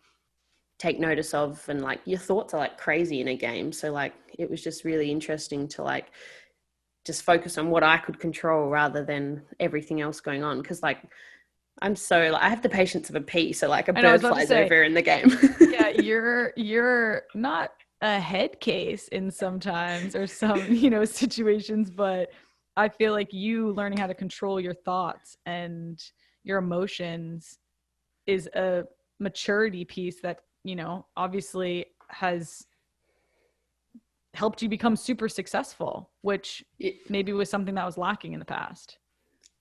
take notice of, and like your thoughts are like crazy in a game. So like it was just really interesting to like just focus on what I could control rather than everything else going on. Because like I'm so like, I have the patience of a pea, so like a I know, I was bird about to flies say, over in the game. yeah, you're not a head case in sometimes or some, situations, but I feel like you learning how to control your thoughts and your emotions is a maturity piece that, obviously has helped you become super successful, which maybe was something that was lacking in the past.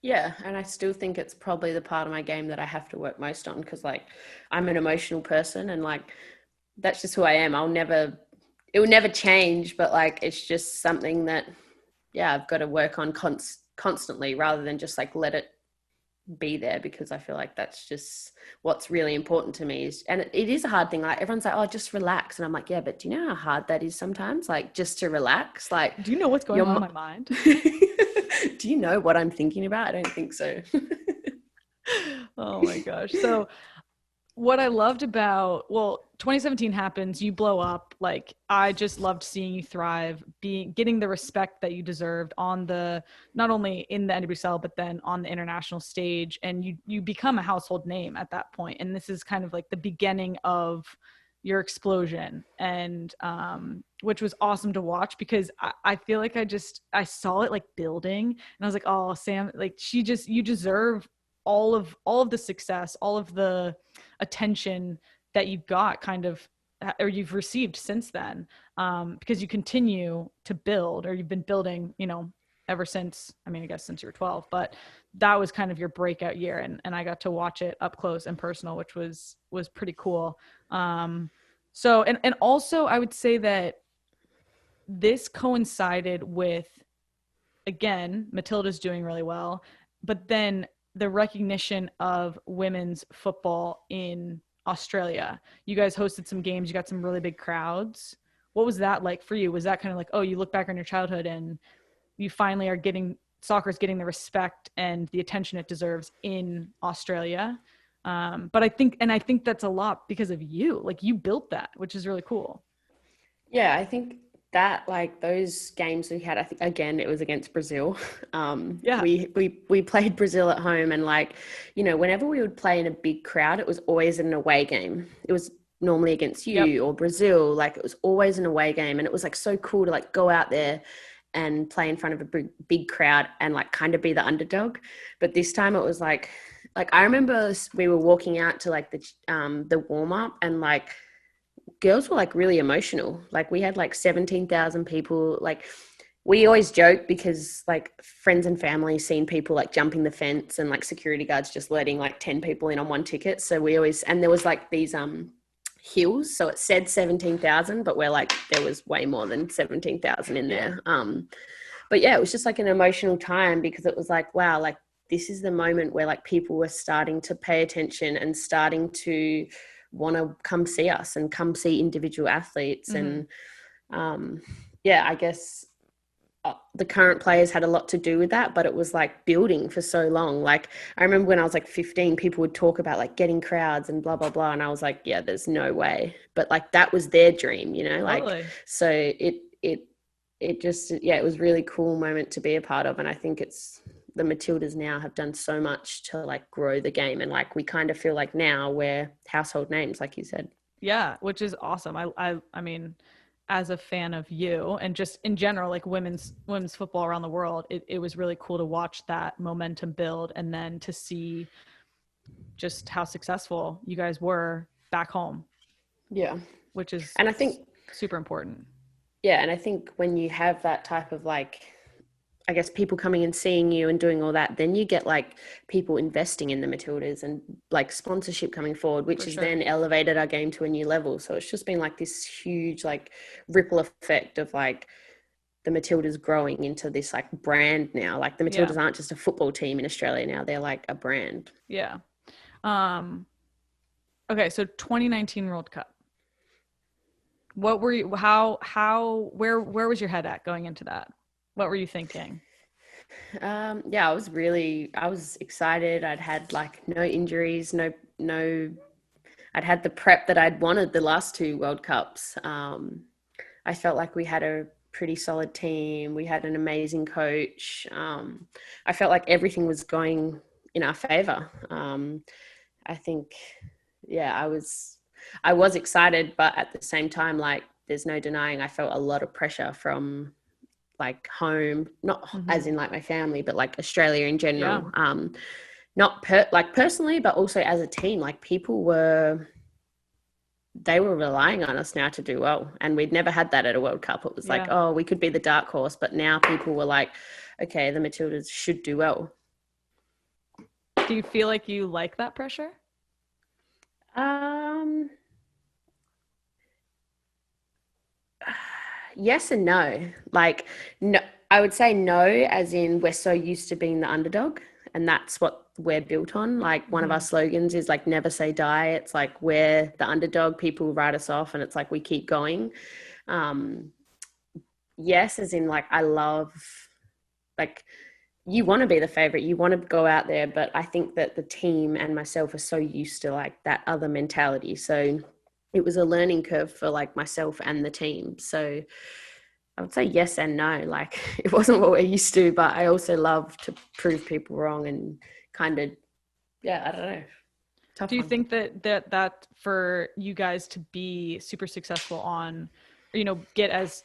Yeah, and I still think it's probably the part of my game that I have to work most on, because like I'm an emotional person, and like that's just who I am. It will never change, but like it's just something that, yeah, I've got to work on constantly rather than just like let it be there, because I feel like that's just what's really important to me. And it is a hard thing. Like everyone's like, oh, just relax. And I'm like, yeah, but do you know how hard that is sometimes? Like just to relax, like, Do you know what's going on in my mind? do you know what I'm thinking about? I don't think so. Oh my gosh. So what I loved about, 2017 happens, you blow up. Like I just loved seeing you thrive, getting the respect that you deserved on the, not only in the NWSL, but then on the international stage. And you become a household name at that point. And this is kind of like the beginning of your explosion, and which was awesome to watch, because I feel like I saw it like building, and I was like, oh, Sam, like you deserve all of the success, all of the attention that you've got kind of, or you've received since then, because you continue to build, or you've been building, ever since, I mean, I guess since you were 12, but that was kind of your breakout year. And I got to watch it up close and personal, which was pretty cool. So, and also I would say that this coincided with, again, Matilda's doing really well, but then the recognition of women's football in Australia. You guys hosted some games, you got some really big crowds. What was that like for you? Was that kind of like, oh, you look back on your childhood and you finally are getting, soccer's getting the respect and the attention it deserves in Australia? But I think that's a lot because of you. Like you built that, which is really cool. Yeah, I think that like those games we had, I think again it was against Brazil. Yeah. We played Brazil at home, and like, whenever we would play in a big crowd, it was always an away game. It was normally against you Yep. or Brazil. Like it was always an away game, and it was like so cool to like go out there and play in front of a big crowd and like kind of be the underdog. But this time it was like I remember we were walking out to like the warm up, and like girls were like really emotional. Like we had like 17,000 people. Like we always joke because like friends and family seen people like jumping the fence, and like security guards just letting like 10 people in on one ticket. So we always, and there was like these hills, so it said 17,000, but we're like there was way more than 17,000 in there. But yeah, it was just like an emotional time, because it was like, wow, like this is the moment where like people were starting to pay attention and starting to want to come see us and come see individual athletes. Mm-hmm. And yeah, I guess the current players had a lot to do with that, but it was like building for so long. Like I remember when I was like 15, people would talk about like getting crowds and blah blah blah, and I was like, yeah, there's no way. But like that was their dream, like Totally. so it just, yeah, it was really cool moment to be a part of. And I think it's, the Matildas now have done so much to like grow the game, and like we kind of feel like now we're household names, like you said. Yeah, which is awesome. I mean, as a fan of you and just in general, like women's football around the world, it was really cool to watch that momentum build, and then to see just how successful you guys were back home, Yeah. which is And I think, super important. yeah, and I think when you have that type of like I guess people coming and seeing you and doing all that, then you get like people investing in the Matildas and like sponsorship coming forward, which has then elevated our game to a new level. So it's just been like this huge like ripple effect of like the Matildas growing into this like brand now. Like the Matildas aren't just a football team in Australia now, they're like a brand. Yeah. Okay, so 2019 World Cup. What were you, where was your head at going into that? What were you thinking? Yeah, I was excited. I'd had like no injuries, I'd had the prep that I'd wanted the last two World Cups. I felt like we had a pretty solid team. We had an amazing coach. I felt like everything was going in our favor. I think, yeah, I was excited, but at the same time, like there's no denying I felt a lot of pressure from like home, not as in like my family, but like Australia in general. Not personally, but also as a team, like they were relying on us now to do well. And we'd never had that at a World Cup. It was like, oh, we could be the dark horse, but now people were like, okay, the Matildas should do well. Do you feel like you like that pressure? Yes and no. Like, no, I would say no, as in we're so used to being the underdog, and that's what we're built on. Like one of our slogans is like never say die. It's like we're the underdog, people write us off, and it's like we keep going. Yes, as in like I love, like, you want to be the favorite, you want to go out there, but I think that the team and myself are so used to like that other mentality. So it was a learning curve for like myself and the team. So I would say yes and no. Like it wasn't what we're used to, but I also love to prove people wrong and kind of, I don't know. Tough Do you one. think that for you guys to be super successful on, get as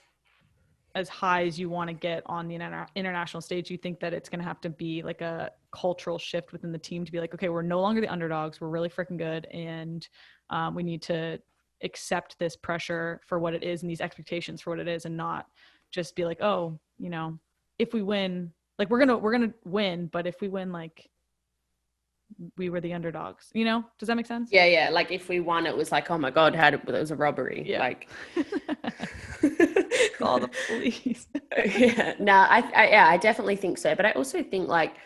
high as you want to get on the international stage, you think that it's going to have to be like a cultural shift within the team to be like, okay, we're no longer the underdogs, we're really freaking good, and we need to accept this pressure for what it is and these expectations for what it is, and not just be like, oh, if we win, like we're gonna win, but if we win, like we were the underdogs, does that make sense? Yeah, like if we won, it was like, oh my god, it was a robbery. Like call the police. I definitely think so, but I also think like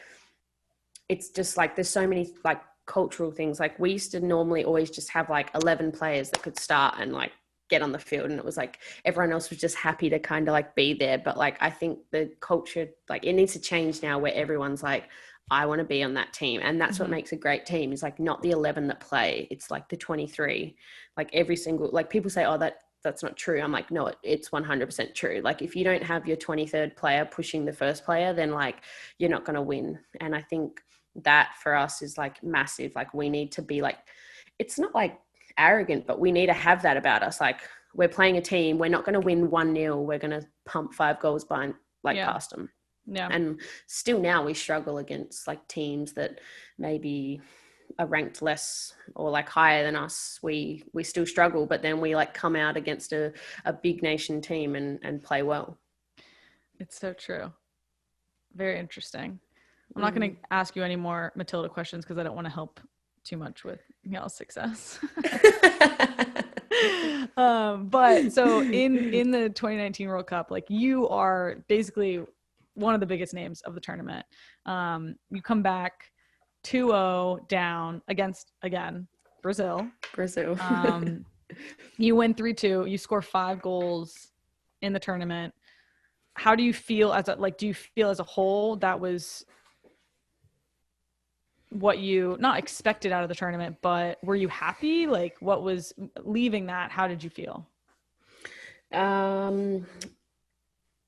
it's just like there's so many like cultural things. Like we used to normally always just have like 11 players that could start and like get on the field, and it was like everyone else was just happy to kind of like be there. But like I think the culture, like it needs to change now, where everyone's like, I want to be on that team. And that's what makes a great team, is like not the 11 that play, it's like the 23. Like every single, like people say, oh, that's not true. I'm like, no, it's 100% true. Like if you don't have your 23rd player pushing the first player, then like you're not going to win. And I think that for us is like massive. Like we need to be like, it's not like arrogant, but we need to have that about us. Like we're playing a team, we're not going to win 1-0, we're going to pump 5 goals by past them. And still now we struggle against like teams that maybe are ranked less or like higher than us. We still struggle, but then we like come out against a big nation team and play well. It's so true. Very interesting. I'm not going to ask you any more Matilda questions because I don't want to help too much with y'all's success. But so in the 2019 World Cup, like you are basically one of the biggest names of the tournament. You come back 2-0 down against, again, Brazil. You win 3-2. You score 5 goals in the tournament. How do you feel do you feel as a whole that was what you not expected out of the tournament, but were you happy? Like what was leaving that? How did you feel?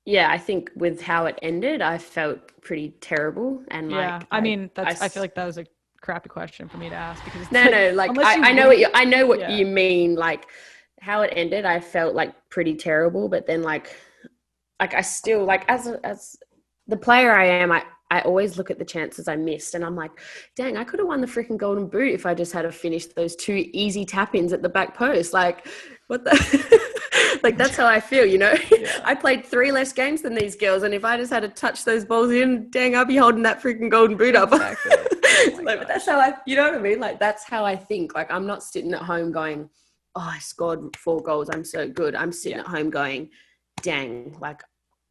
Yeah, I think with how it ended, I felt pretty terrible. And I feel like that was a crappy question for me to ask, because it's I know what you mean. Like how it ended, I felt like pretty terrible. But then like I still like as the player I am, I always look at the chances I missed, and I'm like, dang, I could have won the freaking golden boot if I just had to finish those 2 easy tap-ins at the back post. Like, what the Like, that's how I feel, you know? Yeah. I played 3 less games than these girls, and if I just had to touch those balls in, dang, I'd be holding that freaking golden boot up. Exactly. Oh my Like, but that's how you know what I mean? Like, that's how I think. Like, I'm not sitting at home going, oh, I scored 4 goals, I'm so good. I'm sitting at home going, dang, like,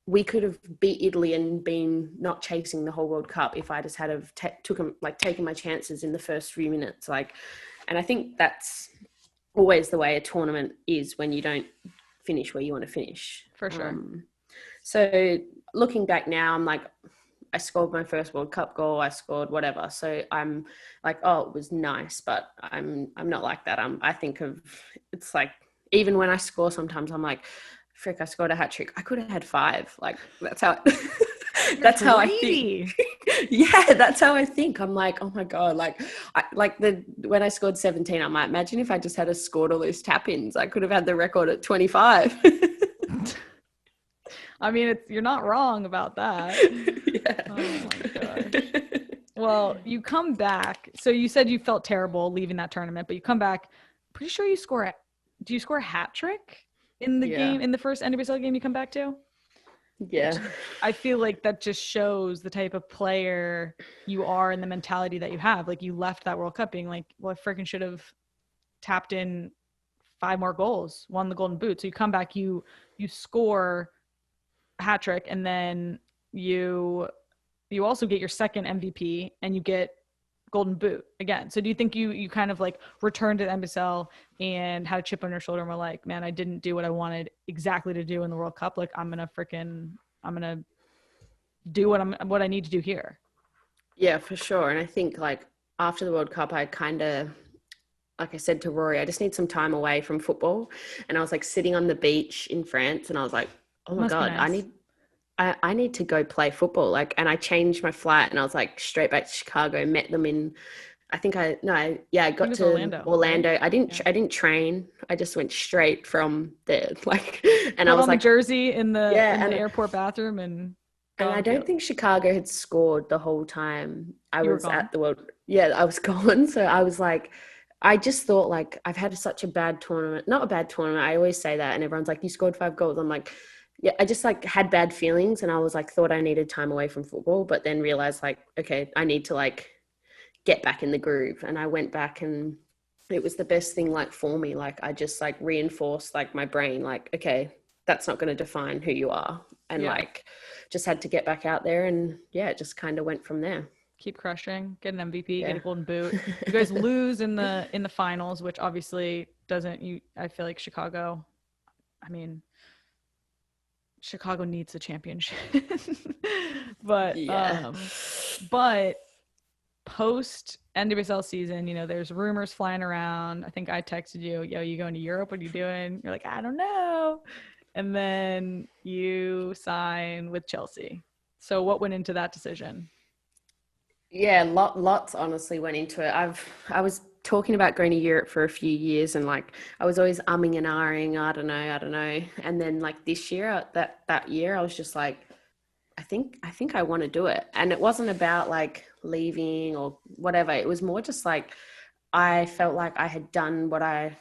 we could have beat Italy and been not chasing the whole World Cup if I just had have taken my chances in the first few minutes. Like, and I think that's always the way a tournament is when you don't finish where you want to finish. For sure. So looking back now, I'm like, I scored my first World Cup goal. I scored whatever. So I'm like, oh, it was nice, but I'm not like that. I think of, it's like, even when I score, sometimes I'm like, frick, I scored a hat trick. I could have had 5. Like, that's how that's how I think. Yeah, that's how I think. I'm like, oh my God, when I scored 17, I'm like, imagine if I just had scored all those tap-ins. I could have had the record at 25. I mean, you're not wrong about that. Yeah. Oh my gosh. Well, you come back. So you said you felt terrible leaving that tournament, but you come back. Pretty sure you score. Do you score a hat trick in the game, in the first NWSL game you come back to? Yeah. I feel like that just shows the type of player you are and the mentality that you have. Like, you left that World Cup being like, well, I freaking should have tapped in 5 more goals, won the golden boot. So you come back, you score a hat trick, and then you also get your second MVP and you get golden boot again. So do you think you kind of like returned to the NWSL and had a chip on your shoulder and were like, man, I didn't do what I wanted exactly to do in the World Cup. Like, I'm gonna do what I need to do here. Yeah, for sure. And I think, like, after the World Cup, I kind of, like I said to Rory, I just need some time away from football. And I was like sitting on the beach in France, and I was like, oh my God, nice. I need to go play football. Like, and I changed my flight, and I was like straight back to Chicago, met them in, I got to Orlando. Right? I didn't train. I just went straight from there. Like, and I was like, jersey in the airport bathroom, and I don't think Chicago had scored the whole time I was at the World. Yeah, I was gone. So I was like, I just thought, like, I've had such a bad tournament. Not a bad tournament. I always say that, and everyone's like, you scored 5 goals. I'm like, yeah, I just like had bad feelings, and I was like, thought I needed time away from football, but then realized, like, okay, I need to like get back in the groove. And I went back, and it was the best thing, like, for me. Like, I just like reinforced like my brain, like, okay, that's not going to define who you are. And like, just had to get back out there, and it just kind of went from there. Keep crushing, get an MVP, get a golden boot. You guys lose in the finals, which obviously I feel like Chicago needs a championship. but post NWSL season, there's rumors flying around. I think I texted you, yo, you going to Europe? What are you doing? You're like, I don't know. And then you sign with Chelsea. So what went into that decision? Yeah, lots honestly went into it. I was talking about going to Europe for a few years, and like I was always umming and ahhing, I don't know. And then like this year, that year, I was just like, I think I want to do it. And it wasn't about like leaving or whatever. It was more just like I felt like I had done what I'd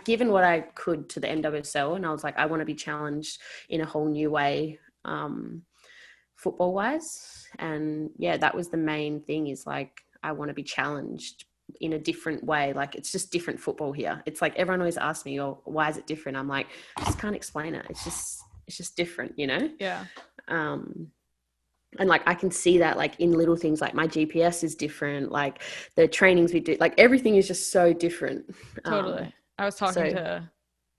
given what I could to the NWSL, and I was like, I want to be challenged in a whole new way, football wise. And that was the main thing, is like, I want to be challenged in a different way. Like, it's just different football here. It's like, everyone always asks me, oh, why is it different? I'm like, I just can't explain it. It's just different, Yeah. And like, I can see that like in little things, like my GPS is different, like the trainings we do, like everything is just so different. Totally. I was talking to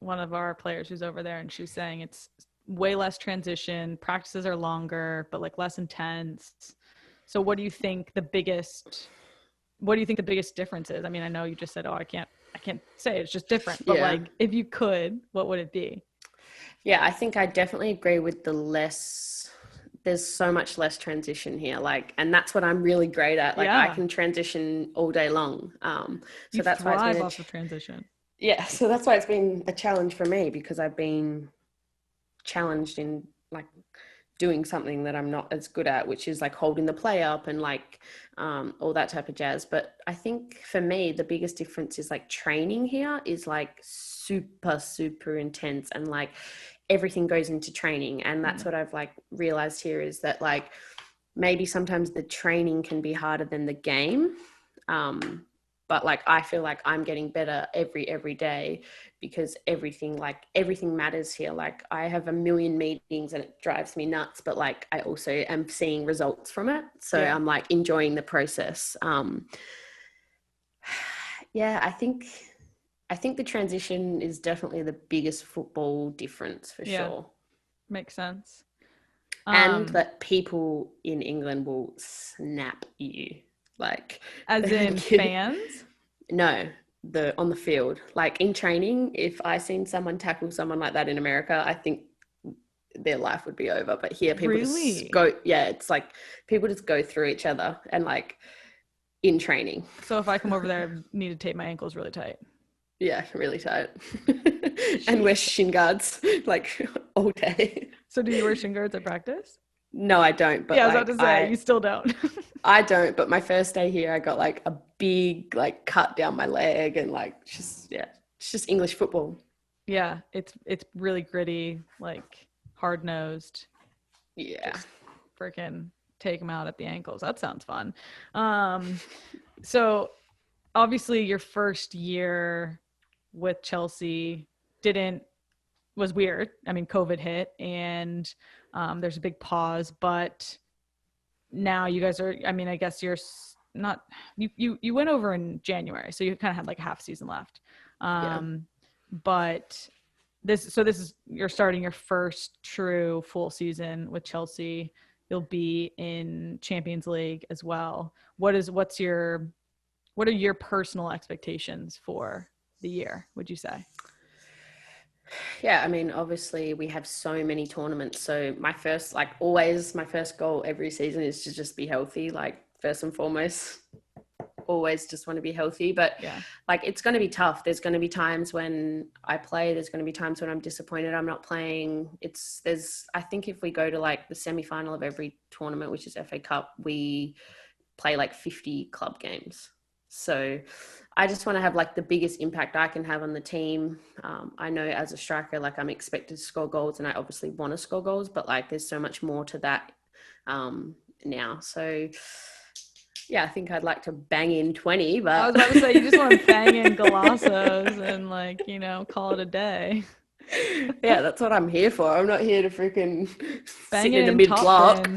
one of our players who's over there, and she was saying it's way less transition, practices are longer, but like less intense. So what do you think the biggest difference is? I mean, I know you just said, oh, I can't say it's just different, but like, if you could, what would it be? Yeah, I think I definitely agree with there's so much less transition here. Like, and that's what I'm really great at. Like, I can transition all day long. So that's why it's been off of transition. Yeah. So that's why it's been a challenge for me, because I've been challenged in like doing something that I'm not as good at, which is like holding the play up and like all that type of jazz. But I think for me, the biggest difference is like training here is like super, super intense, and like everything goes into training. And that's what I've like realized here is that like maybe sometimes the training can be harder than the game. But like I feel like I'm getting better every day because everything matters here. Like I have a million meetings and it drives me nuts, but like I also am seeing results from it. So I'm like enjoying the process. I think the transition is definitely the biggest football difference for sure. Makes sense. And that people in England will snap you. Like as in fans? No, on the field. Like in training, if I seen someone tackle someone like that in America, I think their life would be over. But here people just go, it's like people just go through each other and like in training. So if I come over there, I need to tape my ankles really tight. Yeah, really tight. And wear shin guards like all day. So do you wear shin guards at practice? No, I don't. But I was about to say, you still don't. I don't, but my first day here, I got like a big like cut down my leg and like it's just English football. Yeah, it's really gritty, like hard-nosed. Yeah. Freaking take them out at the ankles. That sounds fun. So obviously your first year with Chelsea was weird. I mean, COVID hit and there's a big pause, but now you guys are, I mean, I guess you're not, you went over in January, so you kind of had like a half season left. But you're starting your first true full season with Chelsea. You'll be in Champions League as well. What are your personal expectations for the year, would you say? Yeah, I mean, obviously we have so many tournaments. So my first goal every season is to just be healthy. Like first and foremost, always just want to be healthy. But like it's going to be tough. There's going to be times when I play. There's going to be times when I'm disappointed I'm not playing. I think if we go to like the semi-final of every tournament, which is FA Cup, we play like 50 club games. So I just want to have like the biggest impact I can have on the team. I know as a striker, like I'm expected to score goals and I obviously want to score goals, but like there's so much more to that now. So yeah, I think I'd like to bang in 20, but I was about to say, you just want to bang in golazos and like, call it a day. Yeah, that's what I'm here for. I'm not here to freaking bang sit in the mid block.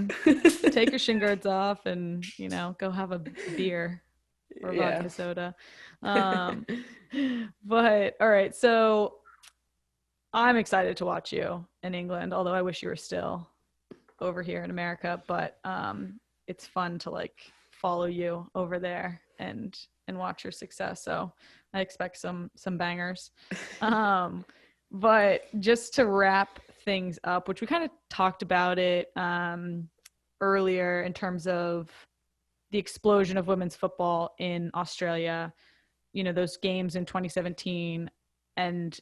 Take your shin guards off and, go have a beer. Or vodka soda. But all right, so I'm excited to watch you in England, although I wish you were still over here in America, but it's fun to like follow you over there and watch your success. So I expect some bangers. But just to wrap things up, which we kind of talked about it earlier in terms of the explosion of women's football in Australia, those games in 2017. And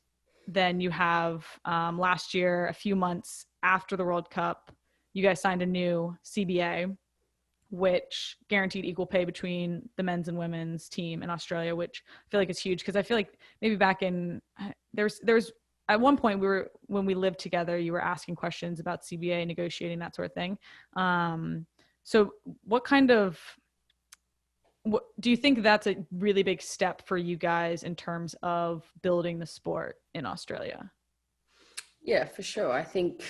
then you have last year, a few months after the World Cup, you guys signed a new CBA, which guaranteed equal pay between the men's and women's team in Australia, which I feel like is huge. Because I feel like maybe back in, there's at one point when we lived together, you were asking questions about CBA, negotiating, that sort of thing. So what do you think that's a really big step for you guys in terms of building the sport in Australia? Yeah, for sure. I think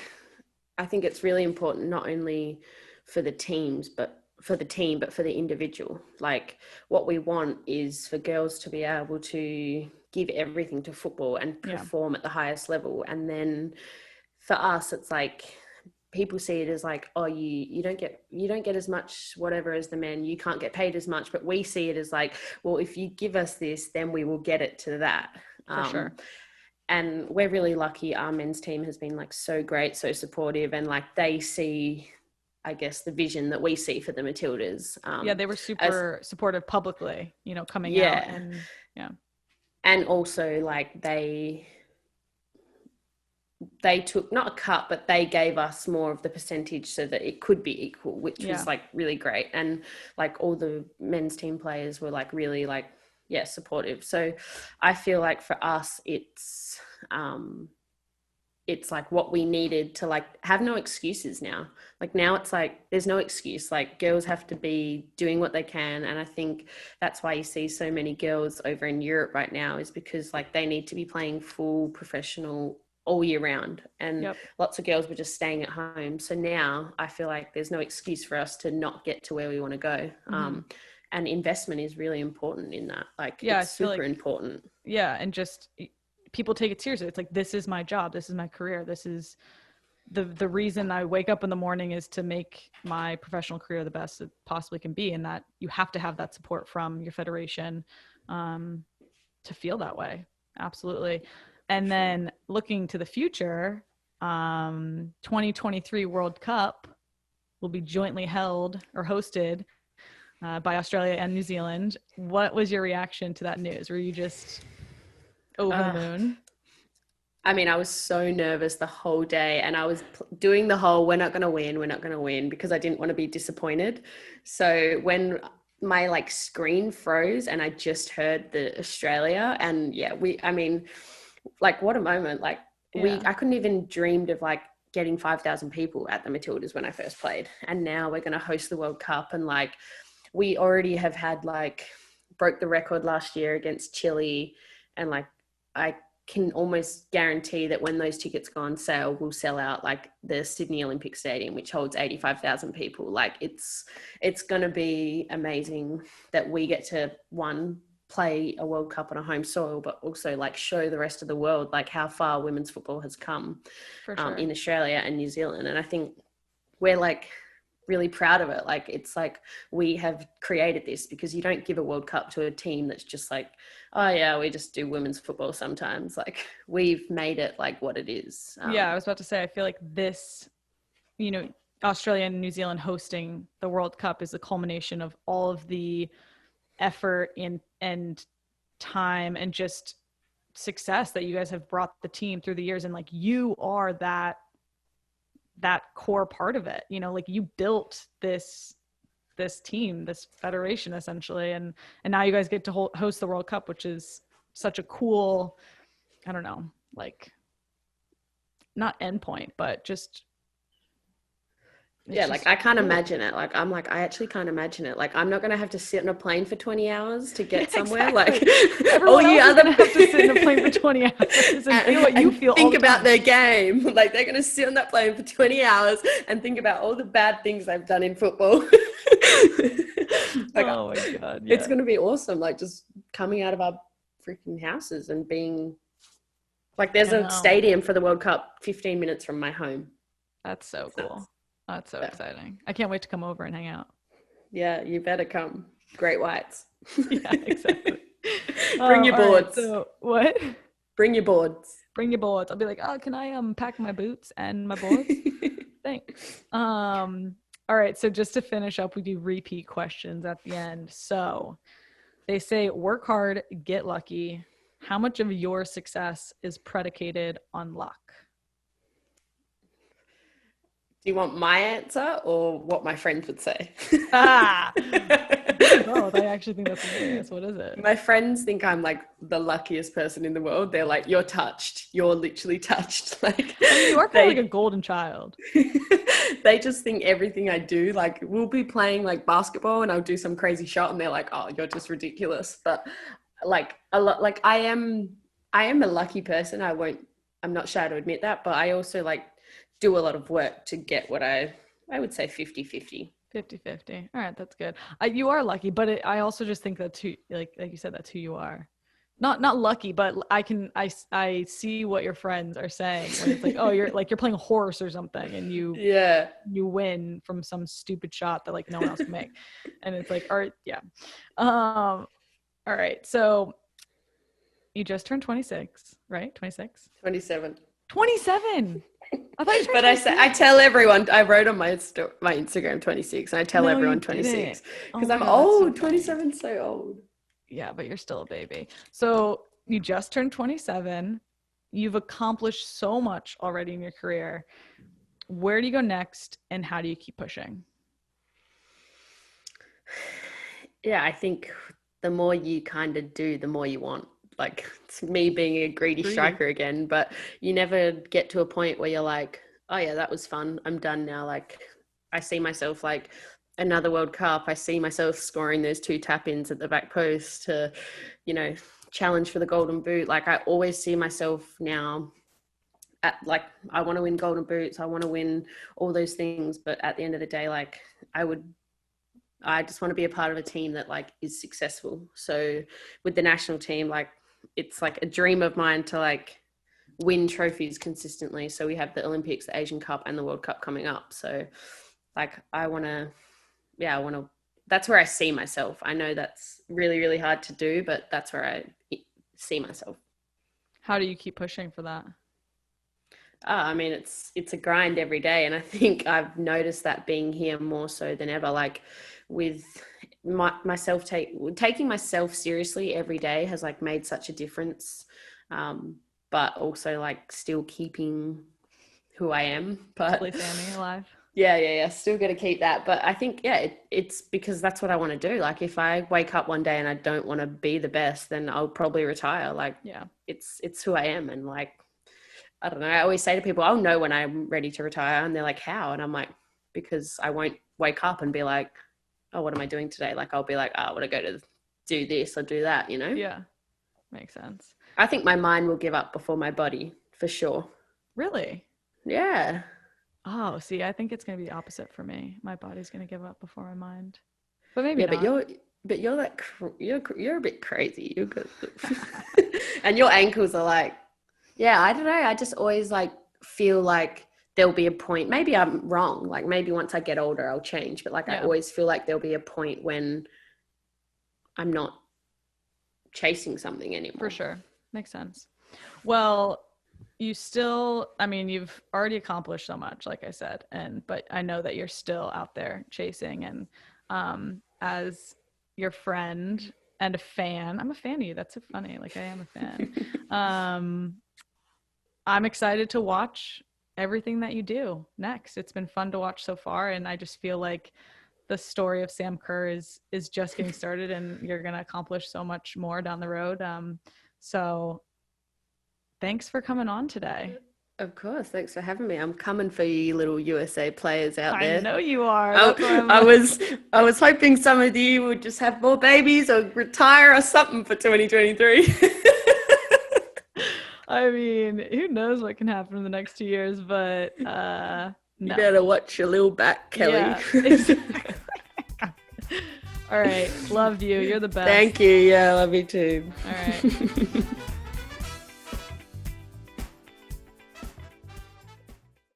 it's really important, not only for the teams, but for the team, but for the individual. Like what we want is for girls to be able to give everything to football and perform at the highest level. And then for us, it's like, people see it as like, oh, you don't get as much whatever as the men, you can't get paid as much, but we see it as like, well, if you give us this, then we will get it to that. For sure. And we're really lucky. Our men's team has been like so great, so supportive, and like they see, I guess, the vision that we see for the Matildas. They were super supportive publicly, coming out and and also like they they took not a cut, but they gave us more of the percentage so that it could be equal, which was like really great. And like all the men's team players were like really like, yeah, supportive. So I feel like for us, it's like what we needed to like have no excuses now. Like now it's like there's no excuse. Like girls have to be doing what they can. And I think that's why you see so many girls over in Europe right now, is because like they need to be playing full professional all year round. And lots of girls were just staying at home. So now I feel like there's no excuse for us to not get to where we want to go. And investment is really important in that. Like it's super important. Yeah. And just people take it seriously. It's like, this is my job. This is my career. This is the reason I wake up in the morning, is to make my professional career the best it possibly can be. And that you have to have that support from your federation to feel that way. Absolutely. And then looking to the future, 2023 World Cup will be jointly held or hosted by Australia and New Zealand. What was your reaction to that news? Were you just over the moon? I mean, I was so nervous the whole day, and I was doing the whole, we're not going to win, because I didn't want to be disappointed. So when my like screen froze and I just heard the Australia, and I mean, like what a moment. Like I couldn't even dreamed of like getting 5,000 people at the Matildas when I first played. And now we're going to host the World Cup, and like we already have had like broke the record last year against Chile, and like I can almost guarantee that when those tickets go on sale, we'll sell out like the Sydney Olympic Stadium, which holds 85,000 people. Like it's going to be amazing that we get to play a World Cup on a home soil, but also like show the rest of the world like how far women's football has come in Australia and New Zealand. And I think we're like really proud of it. Like it's like we have created this, because you don't give a World Cup to a team that's just like, oh yeah, we just do women's football sometimes. Like we've made it like what it is. I was about to say, I feel like this, Australia and New Zealand hosting the World Cup is the culmination of all of the effort and time and just success that you guys have brought the team through the years. And like you are that core part of it, like you built this team, this federation essentially, and now you guys get to host the World Cup, which is such a cool, I don't know, like not endpoint, but just like I can't imagine it. Like I'm like, I actually can't imagine it. Like I'm not gonna have to sit on a plane for 20 hours to get somewhere. Like everyone else is gonna have to sit in a plane for 20 hours and feel what you feel. Think about their game. Like they're gonna sit on that plane for 20 hours and think about all the bad things they've done in football. Like, oh my God. It's gonna be awesome. Like just coming out of our freaking houses and being like, there's a stadium for the World Cup 15 minutes from my home. That's so cool. That's so exciting. I can't wait to come over and hang out. Yeah, you better come. Great whites. Yeah, exactly. Bring your boards. Right, so what? Bring your boards. Bring your boards. I'll be like, oh, can I pack my boots and my boards? Thanks. All right, so just to finish up, we do repeat questions at the end. So they say, work hard, get lucky. How much of your success is predicated on luck? Do you want my answer or what my friends would say? Both. I actually think that's hilarious. What is it? My friends think I'm like the luckiest person in the world. They're like, you're touched. You're literally touched. Like you are kind of like a golden child. They just think everything I do, like we'll be playing like basketball and I'll do some crazy shot and they're like, oh, you're just ridiculous. But like a lot, like I am a lucky person. I'm not shy to admit that, but I also like do a lot of work to get what I would say 50-50. 50-50. All right, that's good. You are lucky, but I also just think that's who, like you said, that's who you are. Not lucky, but I see what your friends are saying when it's like, oh, you're playing a horse or something and you win from some stupid shot that like no one else can make. And it's like, all right, yeah. All right. So you just turned 26, right? 26? 27. 27. But I tell everyone, I wrote on my Instagram 26 and I tell everyone 26 because I'm old. 27 is so old. Yeah, but you're still a baby. So you just turned 27. you've accomplished so much already in your career. Where do you go next, and how do you keep pushing? Yeah, I think the more you kind of do, the more you want. Like, it's me being a greedy striker again, but you never get to a point where you're like, oh yeah, that was fun, I'm done now. Like, I see myself like another World Cup. I see myself scoring those 2 tap-ins at the back post to, you know, challenge for the golden boot. Like, I always see myself now at, like, I want to win golden boots, I want to win all those things, but at the end of the day, like, I just want to be a part of a team that like is successful. So with the national team, like, it's like a dream of mine to like win trophies consistently. So we have the Olympics, the Asian Cup, and the World Cup coming up. So like, that's where I see myself. I know that's really, really hard to do, but that's where I see myself. How do you keep pushing for that? I mean, it's a grind every day. And I think I've noticed that being here more so than ever, like with myself, taking myself seriously every day has like made such a difference. But also like still keeping who I am, but Sammy alive. Yeah. Still got to keep that. But I think, yeah, it's because that's what I want to do. Like, if I wake up one day and I don't want to be the best, then I'll probably retire. Like, yeah, it's who I am. And like, I don't know. I always say to people, I'll know when I'm ready to retire. And they're like, how? And I'm like, because I won't wake up and be like, oh, what am I doing today? Like, I'll be like, oh, I want to go to do this or do that, you know? Yeah. Makes sense. I think my mind will give up before my body, for sure. Really? Yeah. Oh, see, I think it's going to be the opposite for me. My body's going to give up before my mind. But maybe not. But you're like, you're a bit crazy. You're good. And your ankles are like, yeah, I don't know. I just always like feel like there'll be a point. Maybe I'm wrong. Like, maybe once I get older, I'll change. But like, I always feel like there'll be a point when I'm not chasing something anymore. For sure. Makes sense. Well, you've already accomplished so much, like I said, but I know that you're still out there chasing, and as your friend and a fan, I'm a fan of you. That's so funny. Like, I am a fan. I'm excited to watch everything that you do next. It's been fun to watch so far, and I just feel like the story of Sam Kerr is just getting started, and you're going to accomplish so much more down the road. So thanks for coming on today. Of course. Thanks for having me. I'm coming for you little USA players out there. I know you are. I was hoping some of you would just have more babies or retire or something for 2023. I mean, who knows what can happen in the next 2 years, but no. You better watch your little back, Kelley. Yeah, exactly. All right. Love you. You're the best. Thank you. Yeah, love you too. All right.